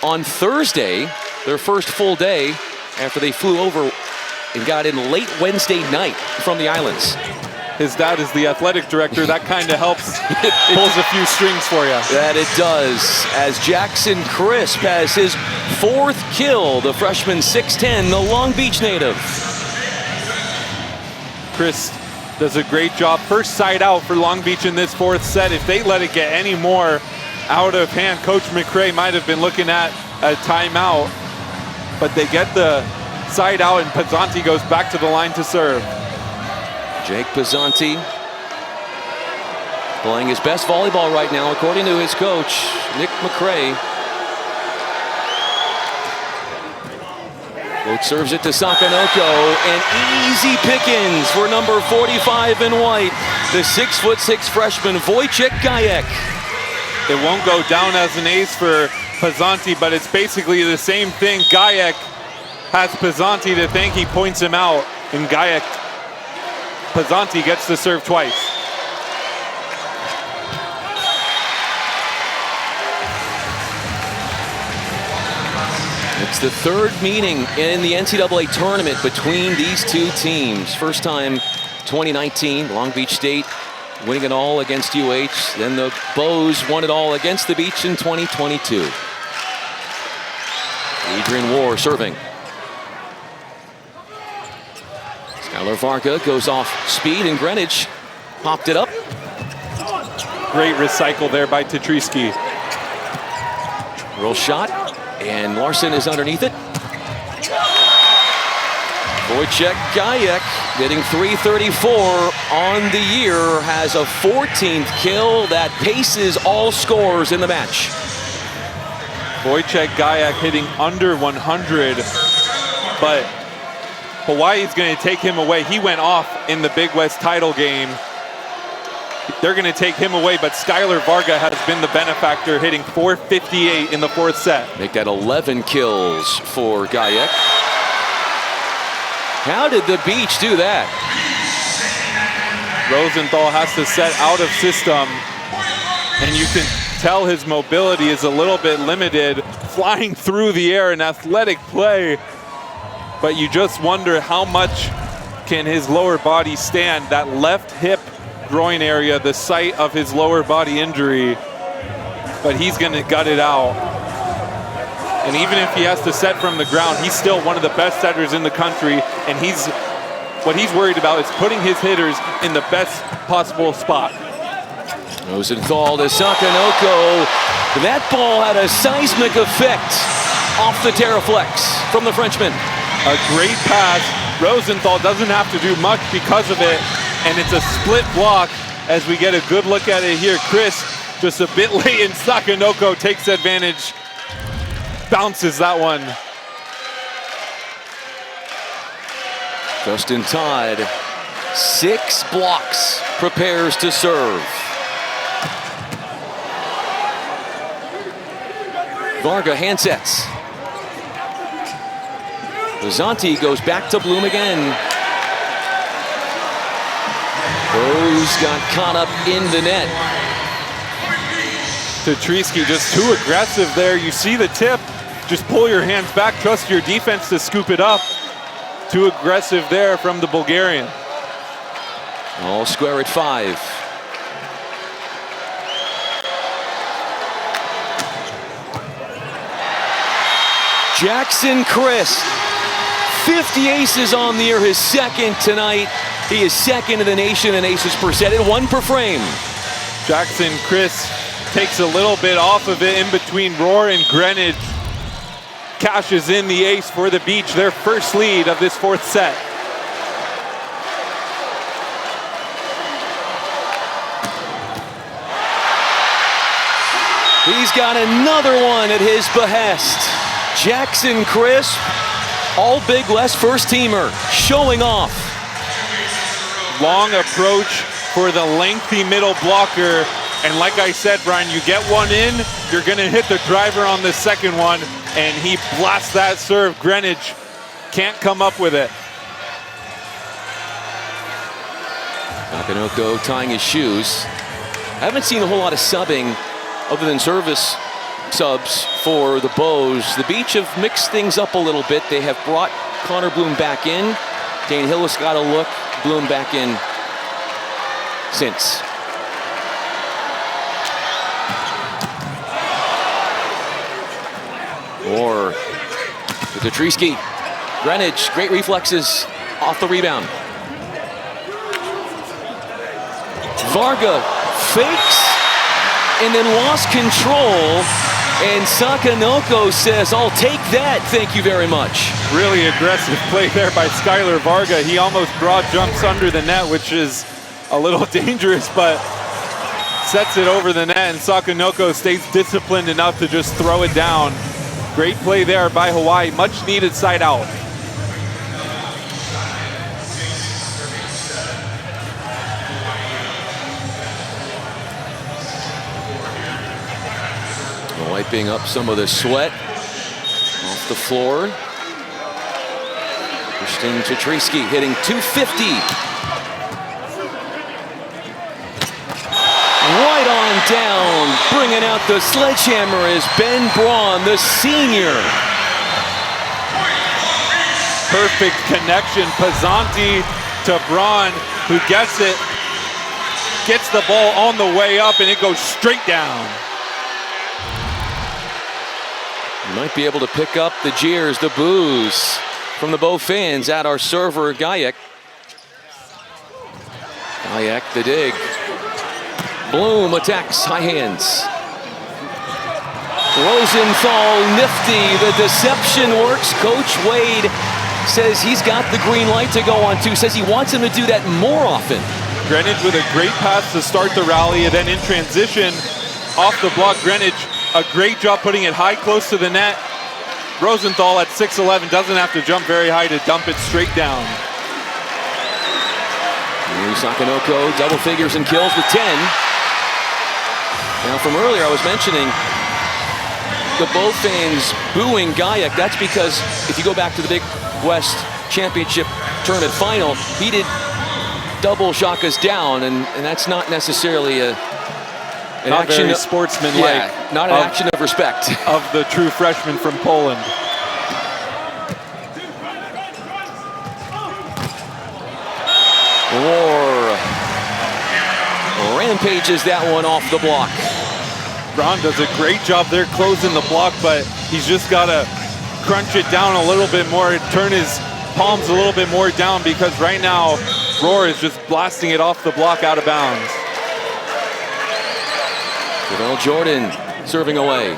on Thursday, their first full day after they flew over and got in late Wednesday night from the islands. His dad is the athletic director. That kind of helps. It pulls a few strings for you. That it does. As Jackson Crisp has his 4th kill, the freshman 6'10", the Long Beach native. Chris does a great job. First side out for Long Beach in this 4th set. If they let it get any more out of hand, Coach McCray might have been looking at a timeout. But they get the side out, and Pizzanti goes back to the line to serve. Jake Pizzanti playing his best volleyball right now, according to his coach, Nick McCray. Both serves it to Sakanoko, and easy pickings for number 45 in white, the 6'6" freshman Wojciech Gajek. It won't go down as an ace for Pizzanti, but it's basically the same thing. Gajek has Pizzanti to thank. He points him out, and Pizzanti gets to serve twice. It's the 3rd meeting in the NCAA tournament between these two teams. First time 2019, Long Beach State winning it all against UH. Then the Bows won it all against the Beach in 2022. Adrian War serving. Skylar Varga goes off speed, and Greenwich popped it up. Great recycle there by Tetrisky. Roll shot, and Larson is underneath it. Wojciech Gajek hitting .334 on the year, has a 14th kill that paces all scores in the match. Wojciech Gajek hitting under 100, but Hawaii's going to take him away. He went off in the Big West title game. They're going to take him away, but Skylar Varga has been the benefactor, hitting .458 in the 4th set. Make that 11 kills for Gajek. How did the Beach do that? Rosenthal has to set out of system, and you can tell his mobility is a little bit limited, flying through the air, an athletic play. But you just wonder how much can his lower body stand. That left hip groin area, the site of his lower body injury, but he's going to gut it out. And even if he has to set from the ground, he's still one of the best setters in the country, and what he's worried about is putting his hitters in the best possible spot. Rosenthal to Sakanoko. That ball had a seismic effect off the Terraflex from the Frenchman. A great pass. Rosenthal doesn't have to do much because of it, and it's a split block as we get a good look at it here. Chris, just a bit late, and Sakanoko takes advantage, bounces that one. Justin Todd, 6 blocks, prepares to serve. Varga handsets. Bizanti goes back to Bloom again. Bose got caught up in the net. Tetrisky just too aggressive there. You see the tip, just pull your hands back, trust your defense to scoop it up. Too aggressive there from the Bulgarian. All square at 5. Jackson Chris, 50 aces on the year, his second tonight. He is second in the nation in aces per set, 1 per frame. Jackson Chris takes a little bit off of it in between Roar and Greenwich. Cashes in the ace for the Beach, their first lead of this 4th set. He's got another one at his behest. Jackson Crisp, all Big West first teamer, showing off. Long approach for the lengthy middle blocker. And like I said, Brian, you get one in, you're gonna hit the driver on the second one, and he blasts that serve. Greenwich can't come up with it. Sakanoko tying his shoes. I haven't seen a whole lot of subbing other than service subs for the Bows. The Beach have mixed things up a little bit. They have brought Connor Bloom back in. Dane Hillis got a look. Bloom back in since. Or to Tetrisky. Greenwich, great reflexes off the rebound. Varga fakes and then lost control. And Sakanoko says, I'll take that, thank you very much. Really aggressive play there by Skylar Varga. He almost broad jumps under the net, which is a little dangerous, but sets it over the net, and Sakanoko stays disciplined enough to just throw it down. Great play there by Hawaii, much needed side out. Wiping up some of the sweat off the floor. Christian Tetrisky hitting .250. Right on down, bringing out the sledgehammer is Ben Braun, the senior. Perfect connection, Pizzanti to Braun, who gets it, gets the ball on the way up, and it goes straight down. You might be able to pick up the jeers, the boos from the Bow fans at our server, Gajek. Gajek, the dig. Bloom attacks, high hands. Rosenthal, nifty. The deception works. Coach Wade says he's got the green light to go on to. Says he wants him to do that more often. Greenwich with a great pass to start the rally, and then in transition, off the block, Greenwich, a great job putting it high, close to the net. Rosenthal at 6'11", doesn't have to jump very high to dump it straight down. Sakanoko, double figures in kills with 10. Now from earlier I was mentioning the Bow fans booing Gajek. That's because if you go back to the Big West Championship Tournament Final, he did double shakas down, and that's not necessarily an not action very sportsmanlike. Yeah, not an action of respect. Of the true freshman from Poland. War rampages that one off the block. Braun does a great job there closing the block, but he's just got to crunch it down a little bit more, turn his palms a little bit more down, because right now Roar is just blasting it off the block out of bounds. Javale Jordan serving away.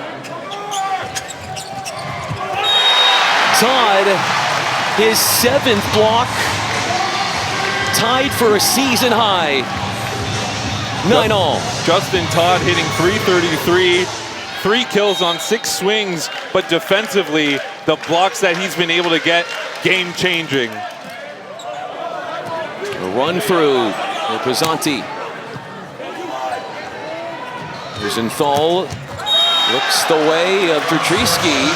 Todd, his 7th block, tied for a season high. 9-all. Justin Todd hitting .333, 3 kills on 6 swings, but defensively, the blocks that he's been able to get, game-changing. A run through for Pizzanti. Rosenthal looks the way of Petrisky,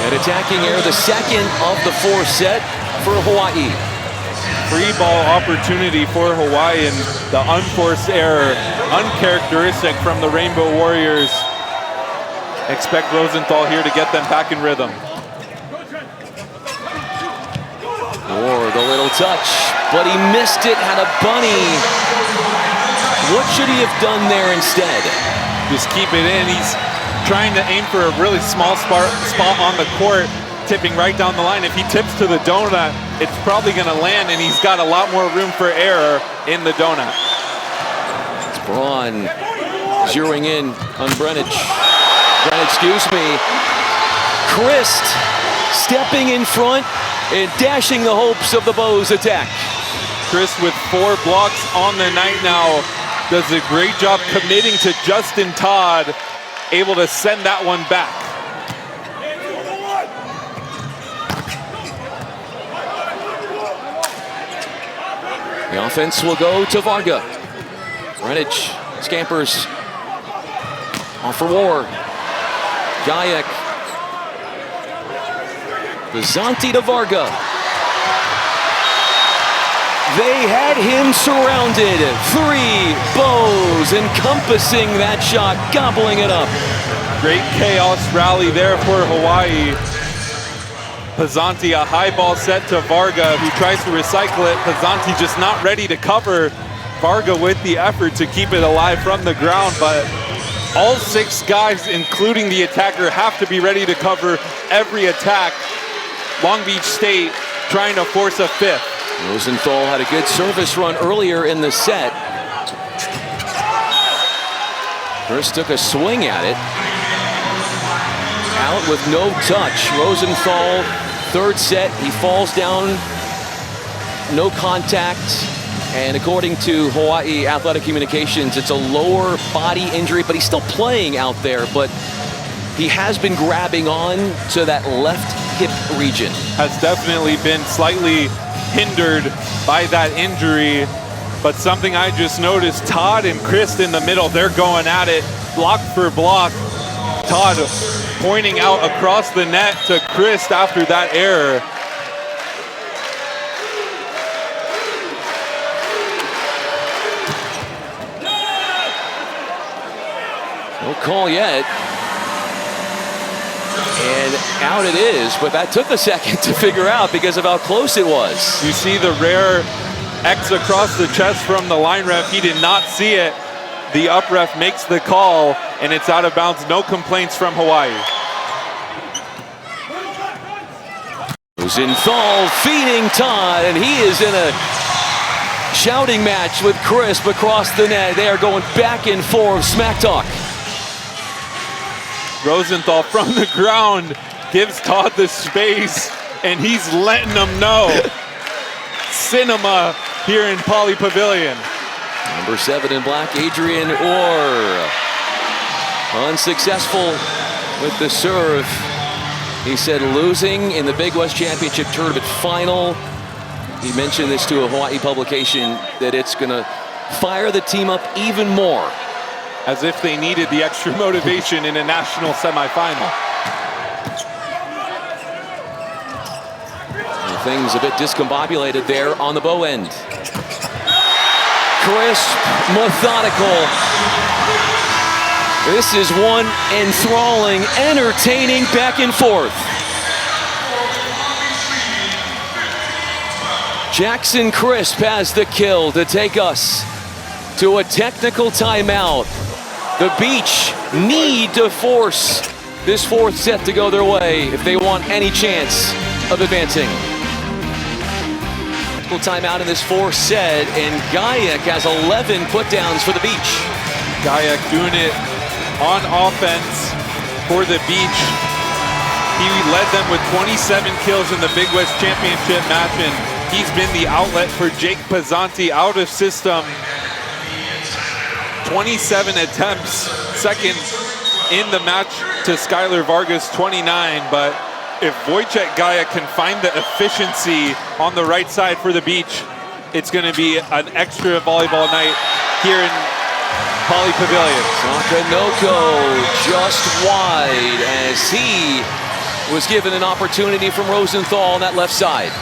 and attacking air, the 2nd of the 4th set for Hawaii. Free ball opportunity for Hawaii, and the unforced error, uncharacteristic from the Rainbow Warriors. Expect Rosenthal here to get them back in rhythm. Ward, a little touch, but he missed it, had a bunny. What should he have done there instead? Just keep it in. He's trying to aim for a really small spot on the court, tipping right down the line. If he tips to the donut, it's probably going to land, and he's got a lot more room for error in the donut. It's Braun zeroing in on Brennan, excuse me. Christ stepping in front and dashing the hopes of the Bows attack. Chris with 4 blocks on the night now does a great job committing to Justin Todd, able to send that one back. The offense will go to Varga. Brennan scampers off for War. Gajek. Pizzanti to Varga. They had him surrounded. 3 Bows encompassing that shot, gobbling it up. Great chaos rally there for Hawaii. Pizzanti, a high ball set to Varga, who tries to recycle it. Pizzanti just not ready to cover. Varga with the effort to keep it alive from the ground, but all 6 guys, including the attacker, have to be ready to cover every attack. Long Beach State trying to force a 5th. Rosenthal had a good service run earlier in the set. First took a swing at it. Out with no touch. Rosenthal, 3rd set, he falls down. No contact. And according to Hawaii Athletic Communications, it's a lower body injury, but he's still playing out there. But he has been grabbing on to that left hip region. Has definitely been slightly hindered by that injury, but something I just noticed, Todd and Chris in the middle, they're going at it block for block. Todd pointing out across the net to Chris after that error. No call yet. And out it is, but that took a second to figure out because of how close it was. You see the rare X across the chest from the line ref. He did not see it. The up ref makes the call, and it's out of bounds. No complaints from Hawaii. Rosenthal feeding Todd, and he is in a shouting match with Crisp across the net. They are going back and forth, smack talk. Rosenthal from the ground gives Todd the space, and he's letting them know. Cinema here in Poly Pavilion. Number 7 in black, Adrian Orr. Unsuccessful with the serve. He said losing in the Big West Championship Tournament final. He mentioned this to a Hawaii publication that it's going to fire the team up even more. As if they needed the extra motivation in a national semifinal. And things a bit discombobulated there on the bow end. Crisp, methodical. This is one enthralling, entertaining back and forth. Jackson Crisp has the kill to take us to a technical timeout. The Beach need to force this 4th set to go their way if they want any chance of advancing. Technical timeout in this 4th set, and Gajek has 11 putdowns for the Beach. Gajek doing it on offense. for the Beach. He led them with 27 kills in the Big West Championship match, and he's been the outlet for Jake Pizzanti out of system. 27 attempts, second in the match to Skylar Vargas, 29. But if Wojciech Gaja can find the efficiency on the right side for the Beach, it's going to be an extra volleyball night here in Poly Pavilion. Sakanoko just wide as he was given an opportunity from Rosenthal on that left side.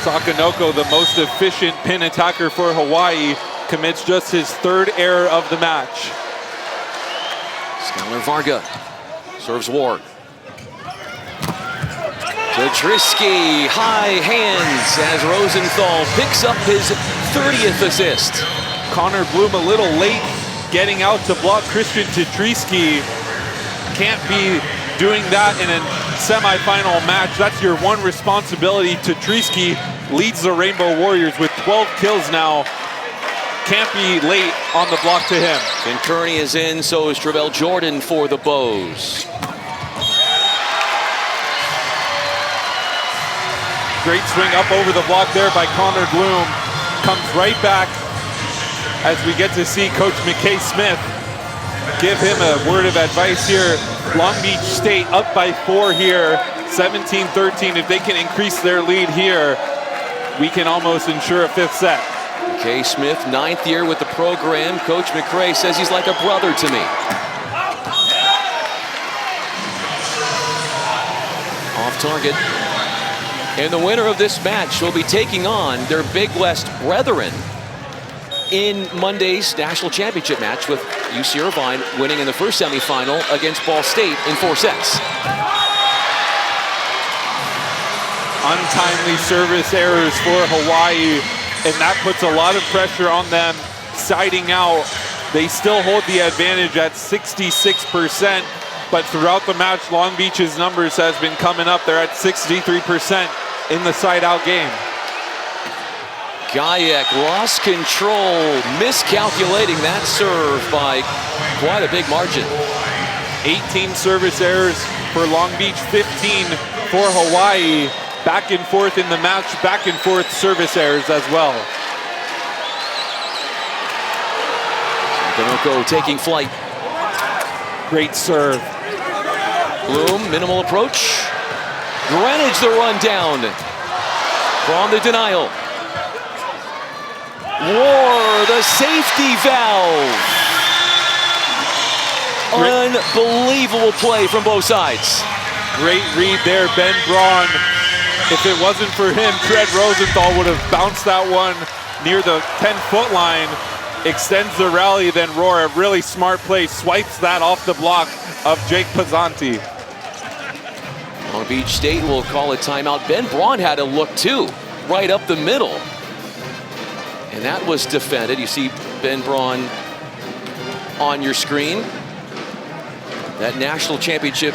Sakanoko, the most efficient pin attacker for Hawaii, commits just his third error of the match. Skylar Varga serves Ward. Petrisky, high hands as Rosenthal picks up his 30th assist. Connor Bloom a little late getting out to block Christian Tetrisky. Can't be doing that in a semifinal match. That's your one responsibility. Tetrisky leads the Rainbow Warriors with 12 kills now. Can't be late on the block to him. And Kearney is in, so is Travell Jordan for the Bows. Great swing up over the block there by Connor Bloom. Comes right back as we get to see Coach McKay Smith give him a word of advice here. Long Beach State up by 4 here, 17-13. If they can increase their lead here, we can almost ensure a 5th set. McKay Smith, 9th year with the program. Coach McRae says he's like a brother to me. Off target. And the winner of this match will be taking on their Big West brethren in Monday's national championship match, with UC Irvine winning in the first semifinal against Ball State in 4 sets. Untimely service errors for Hawaii, and that puts a lot of pressure on them siding out. They still hold the advantage at 66%, but throughout the match, Long Beach's numbers has been coming up. They're at 63% in the side-out game. Gajek lost control, miscalculating that serve by quite a big margin. 18 service errors for Long Beach, 15 for Hawaii. Back and forth in the match, back and forth service errors as well. Sakanoko taking flight. Great serve. Bloom, minimal approach. Greenwich the run down from the denial. War, the safety valve. Unbelievable play from both sides. Great read there, Ben Braun. If it wasn't for him, Tread Rosenthal would have bounced that one near the 10-foot line. Extends the rally, then Roar, a really smart play, swipes that off the block of Jake Pizzanti. Long Beach State will call a timeout. Ben Braun had a look too, right up the middle. And that was defended. You see Ben Braun on your screen. That national championship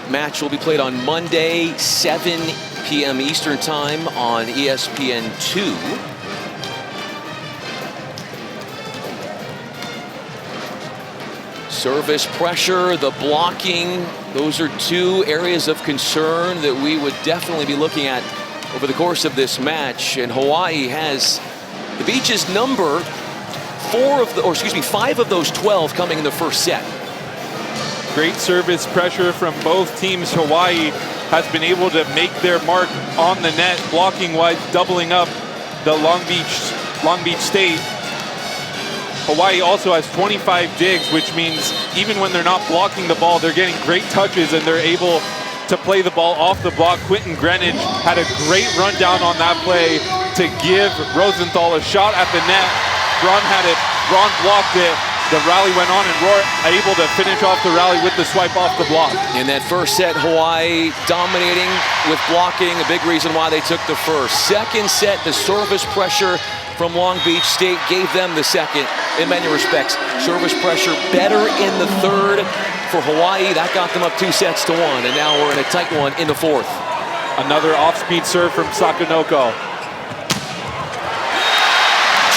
match will be played on Monday, 7 p.m. Eastern Time on ESPN2. Service pressure, the blocking, those are two areas of concern that we would definitely be looking at over the course of this match. And Hawaii has the Beach's number 5 of those 12 coming in the first set. Great service pressure from both teams. Hawaii has been able to make their mark on the net, blocking wise, doubling up the Long Beach State. Hawaii also has 25 digs, which means even when they're not blocking the ball, they're getting great touches and they're able to play the ball off the block. Quentin Greenwich had a great rundown on that play to give Rosenthal a shot at the net. Braun had it, Braun blocked it. The rally went on and Roar able to finish off the rally with the swipe off the block. In that first set, Hawaii dominating with blocking, a big reason why they took the first. Second set, the service pressure from Long Beach State gave them the second in many respects. Service pressure better in the third for Hawaii. That got them up 2 sets to 1, and now we're in a tight one in the fourth. Another off-speed serve from Sakanoko.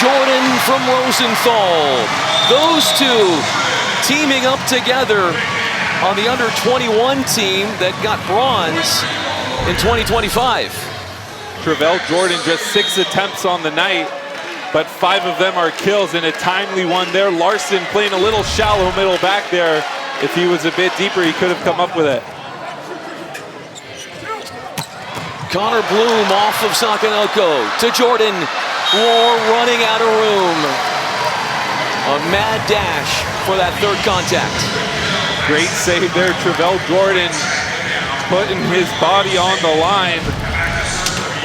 Jordan from Rosenthal. Those two teaming up together on the under-21 team that got bronze in 2025. Travell Jordan just 6 attempts on the night, but 5 of them are kills and a timely one there. Larson playing a little shallow middle back there. If he was a bit deeper, he could have come up with it. Connor Bloom off of Sakanoko to Jordan. War running out of room. A mad dash for that third contact. Great save there, Travell Jordan putting his body on the line,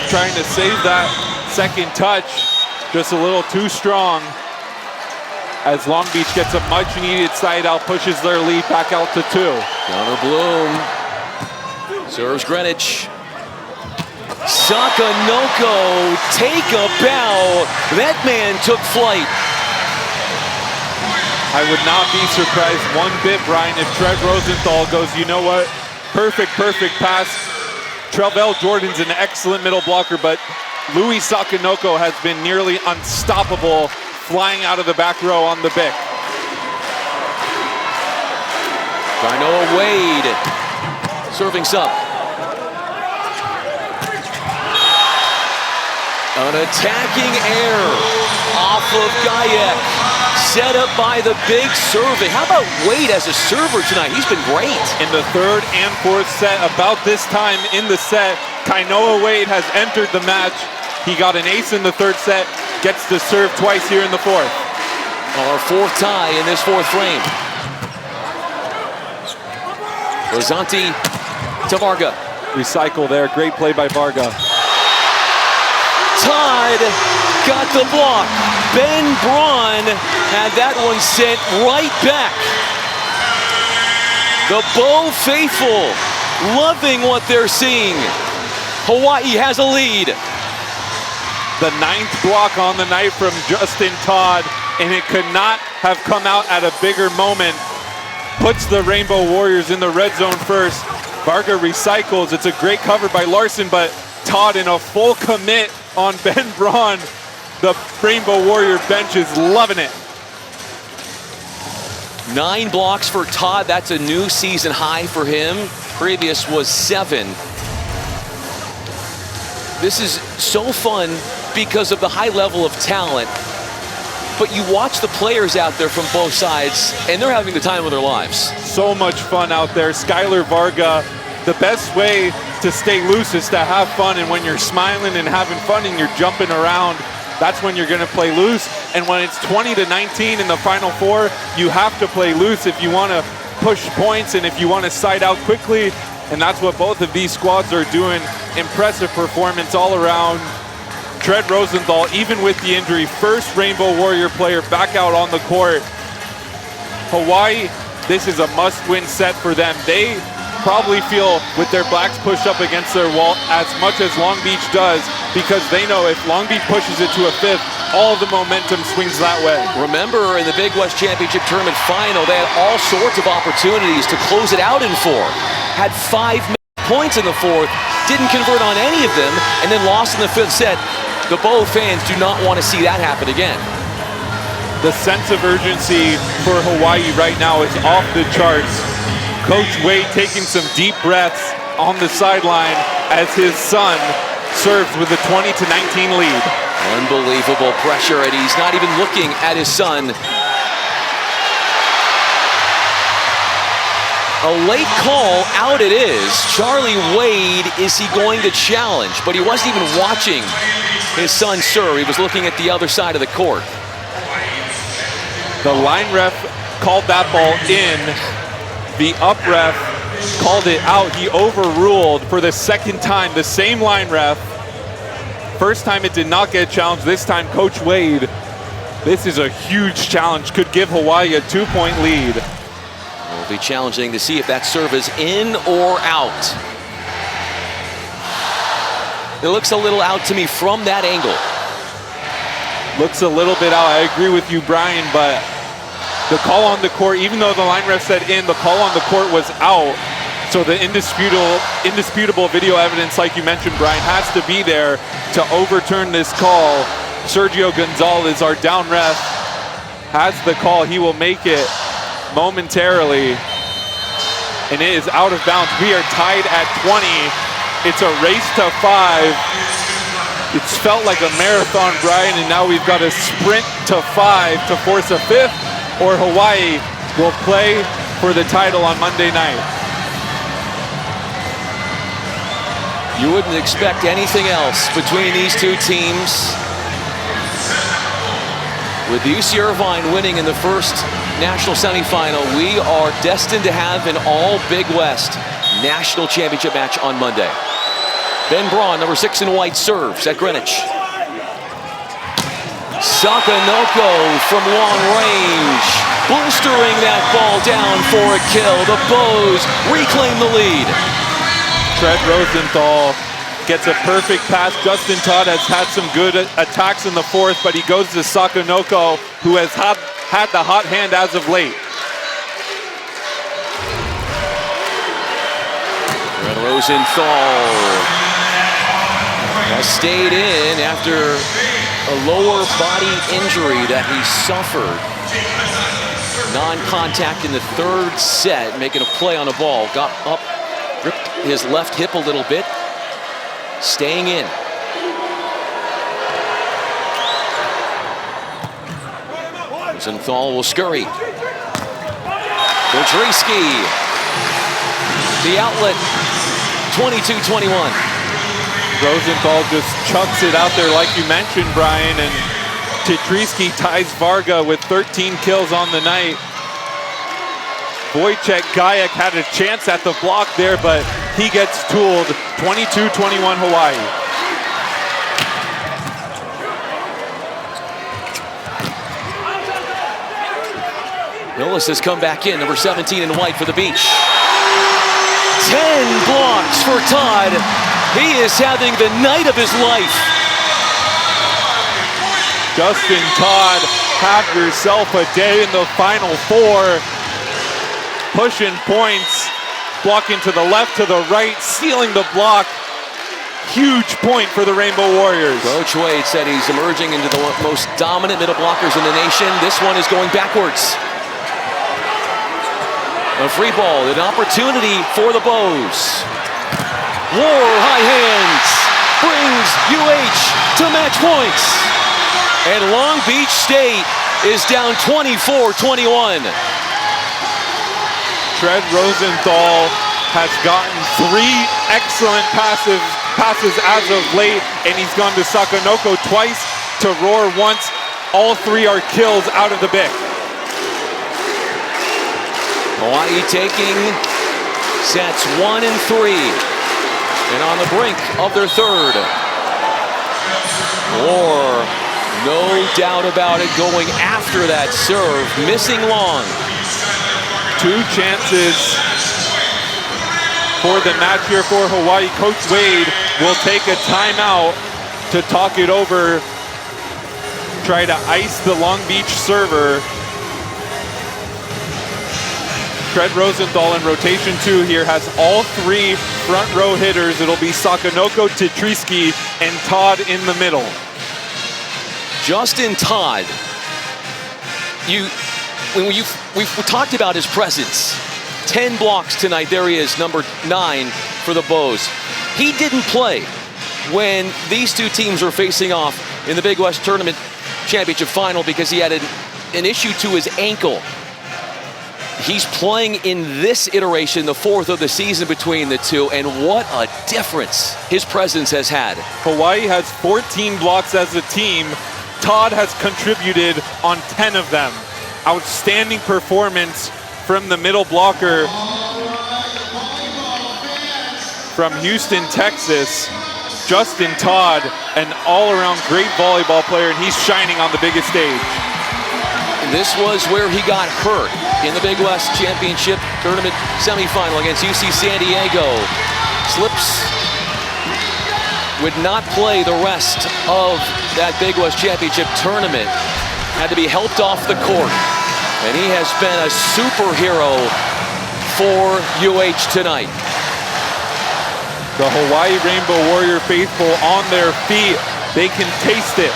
trying to save that second touch. Just a little too strong as Long Beach gets a much needed side out, pushes their lead back out to 2. Connor Bloom serves Greenwich. Sakanoko, take a bow. That man took flight. I would not be surprised one bit, Brian, if Trev Rosenthal goes, you know what? Perfect pass. Travell Jordan's an excellent middle blocker, but Louis Sakanoko has been nearly unstoppable flying out of the back row on the Bic. Kainoa Wade serving sub. An attacking error off of Gayek. Set up by the big serving. How about Wade as a server tonight? He's been great. In the third and fourth set, about this time in the set, Kainoa Wade has entered the match. He got an ace in the third set, gets to serve twice here in the fourth. Our fourth tie in this fourth frame. Rossanti to Varga. Recycle there, great play by Varga. Todd got the block. Ben Braun had that one sent right back. The Bow faithful loving what they're seeing. Hawaii has a lead. The 9th block on the night from Justin Todd, and it could not have come out at a bigger moment. Puts the Rainbow Warriors in the red zone first. Varga recycles. It's a great cover by Larson, but Todd in a full commit on Ben Braun. The Rainbow Warrior bench is loving it. 9 blocks for Todd. That's a new season high for him. Previous was 7. This is so fun because of the high level of talent. But you watch the players out there from both sides, and they're having the time of their lives. So much fun out there. Skylar Varga, the best way to stay loose is to have fun, and when you're smiling and having fun and you're jumping around, that's when you're going to play loose. And when it's 20-19 in the Final Four, you have to play loose if you want to push points and if you want to side out quickly. And that's what both of these squads are doing. Impressive performance all around. Trev Rosenthal, even with the injury, first Rainbow Warrior player back out on the court. Hawaii, this is a must-win set for them. They probably feel with their blacks pushed up against their wall as much as Long Beach does, because they know if Long Beach pushes it to a 5th, all of the momentum swings that way. Remember, in the Big West Championship Tournament final, they had all sorts of opportunities to close it out in 4. Had 5 points in the 4th, didn't convert on any of them, and then lost in the 5th set. The Bow fans do not want to see that happen again. The sense of urgency for Hawaii right now is off the charts. Coach Wade taking some deep breaths on the sideline as his son serves with a 20-19 lead. Unbelievable pressure, and he's not even looking at his son. A late call, out it is. Charlie Wade, is he going to challenge? But he wasn't even watching his son serve. He was looking at the other side of the court. The line ref called that ball in. The up ref called it out. He overruled for the second time, the same line ref. First time it did not get challenged. This time, Coach Wade, this is a huge challenge. Could give Hawaii a 2-point lead. We'll be challenging to see if that serve is in or out. It looks a little out to me from that angle. Looks a little bit out. I agree with you, Brian, but the call on the court, even though the line ref said in, the call on the court was out. So the indisputable video evidence, like you mentioned, Brian, has to be there to overturn this call. Sergio Gonzalez, our down ref, has the call. He will make it momentarily. and it is out of bounds. We are tied at 20. It's a race to 5. It's felt like a marathon, Brian, and now we've got a sprint to 5 to force a 5th, or Hawaii will play for the title on Monday night. You wouldn't expect anything else between these two teams. With UC Irvine winning in the first national semifinal, we are destined to have an all Big West national championship match on Monday. Ben Braun, number 6 in white, serves at Greenwich. Sakanoko from long range, boostering that ball down for a kill. The Bows reclaim the lead. Fred Rosenthal gets a perfect pass. Justin Todd has had some good attacks in the 4th, but he goes to Sakanoko, who has had the hot hand as of late. Fred Rosenthal has stayed in after a lower body injury that he suffered. Non-contact in the 3rd set, making a play on the ball. Got up, ripped his left hip a little bit. Staying in. Rosenthal will scurry. Petrisky. The outlet, 22-21. Rosenthal just chucks it out there like you mentioned, Brian, and Petrisky ties Varga with 13 kills on the night. Wojciech Gajek had a chance at the block there, but he gets tooled. 22-21 Hawaii. Millis has come back in, number 17 in white for the Beach. 10 blocks for Todd. He is having the night of his life. Justin Todd, have yourself a day in the Final 4. Pushing points, blocking to the left, to the right, sealing the block. Huge point for the Rainbow Warriors. Coach Wade said he's emerging into the most dominant middle blockers in the nation. This one is going backwards. A free ball, an opportunity for the Bows. War high hands brings UH to match points. And Long Beach State is down 24-21. Fred Rosenthal has gotten 3 excellent passes as of late, and he's gone to Sakanoko twice, to Roar once. All 3 are kills out of the Bic. Hawaii taking sets 1 and 3, and on the brink of their 3rd. Roar, no doubt about it, going after that serve, missing long. 2 chances for the match here for Hawaii. Coach Wade will take a timeout to talk it over, try to ice the Long Beach server. Fred Rosenthal in rotation 2 here has all 3 front row hitters. It'll be Sakanoko, Petrisky, and Todd in the middle. Justin Todd, we've talked about his presence. 10 blocks tonight. There he is, number 9 for the Bows. He didn't play when these two teams were facing off in the Big West Tournament Championship Final because he had an issue to his ankle. He's playing in this iteration, the 4th of the season between the two, and what a difference his presence has had. Hawaii has 14 blocks as a team. Todd has contributed on 10 of them. Outstanding performance from the middle blocker from Houston, Texas. Justin Todd, an all-around great volleyball player, and he's shining on the biggest stage. This was where he got hurt in the Big West Championship Tournament semifinal against UC San Diego. Slips, would not play the rest of that Big West Championship Tournament. Had to be helped off the court. And he has been a superhero for UH tonight. The Hawaii Rainbow Warrior faithful on their feet. They can taste it.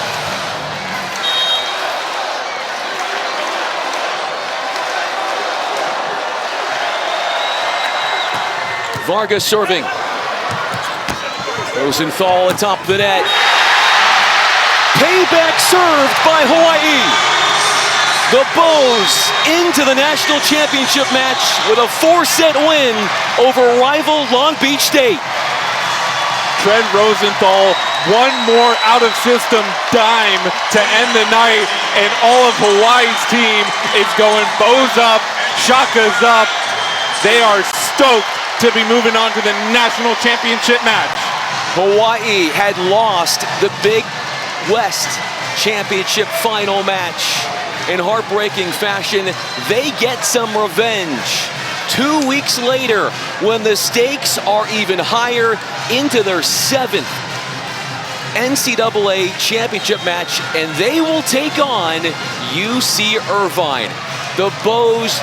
Vargas serving. Rosenthal atop the net. Payback served by Hawaii. The Bows into the national championship match with a 4-set win over rival Long Beach State. Trent Rosenthal, one more out-of-system dime to end the night, and all of Hawaii's team is going Bows up, Shaka's up. They are stoked to be moving on to the national championship match. Hawaii had lost the Big West championship final match in heartbreaking fashion. They get some revenge 2 weeks later when the stakes are even higher into their 7th NCAA championship match, and they will take on UC Irvine. The Bows,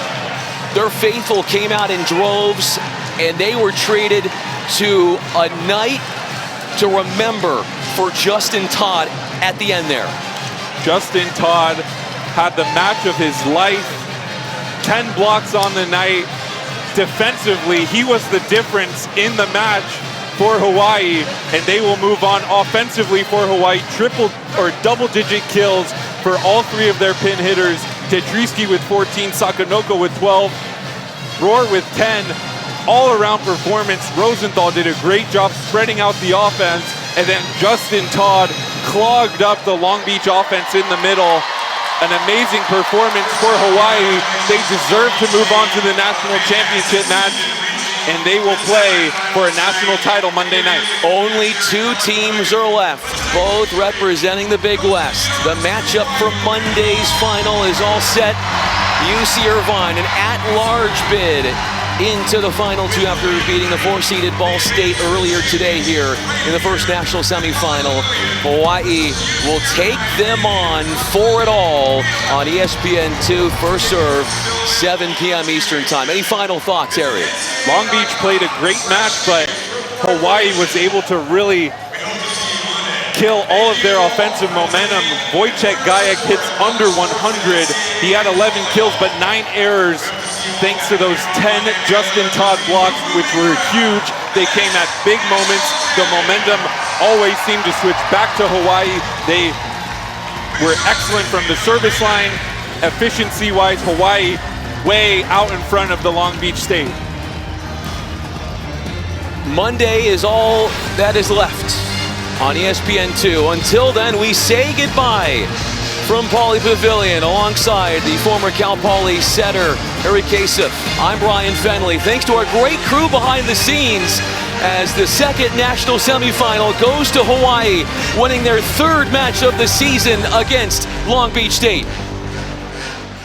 their faithful came out in droves, and they were treated to a night to remember for Justin Todd at the end there. Justin Todd had the match of his life, 10 blocks on the night. Defensively, he was the difference in the match for Hawaii, and they will move on. Offensively for Hawaii, triple or double-digit kills for all 3 of their pin hitters. Tedriski with 14, Sakanoko with 12, Rohr with 10. All-around performance. Rosenthal did a great job spreading out the offense, and then Justin Todd clogged up the Long Beach offense in the middle. An amazing performance for Hawaii. They deserve to move on to the national championship match, and they will play for a national title Monday night. Only 2 teams are left, both representing the Big West. The matchup for Monday's final is all set. UC Irvine, an at-large bid into the Final 2 after beating the 4-seeded Ball State earlier today here in the first national semifinal. Hawaii will take them on for it all on ESPN2, first serve, 7 p.m. Eastern time. Any final thoughts, Harry? Long Beach played a great match, but Hawaii was able to really kill all of their offensive momentum. Wojciech Gajek hits under 100. He had 11 kills, but 9 errors thanks to those 10 Justin Todd blocks, which were huge. They came at big moments. The momentum always seemed to switch back to Hawaii. They were excellent from the service line. Efficiency-wise, Hawaii way out in front of the Long Beach State. Monday is all that is left on ESPN2. Until then, we say goodbye from Pauley Pavilion alongside the former Cal Poly setter, Harry Kasich. I'm Brian Fenley. Thanks to our great crew behind the scenes as the second national semifinal goes to Hawaii, winning their 3rd match of the season against Long Beach State.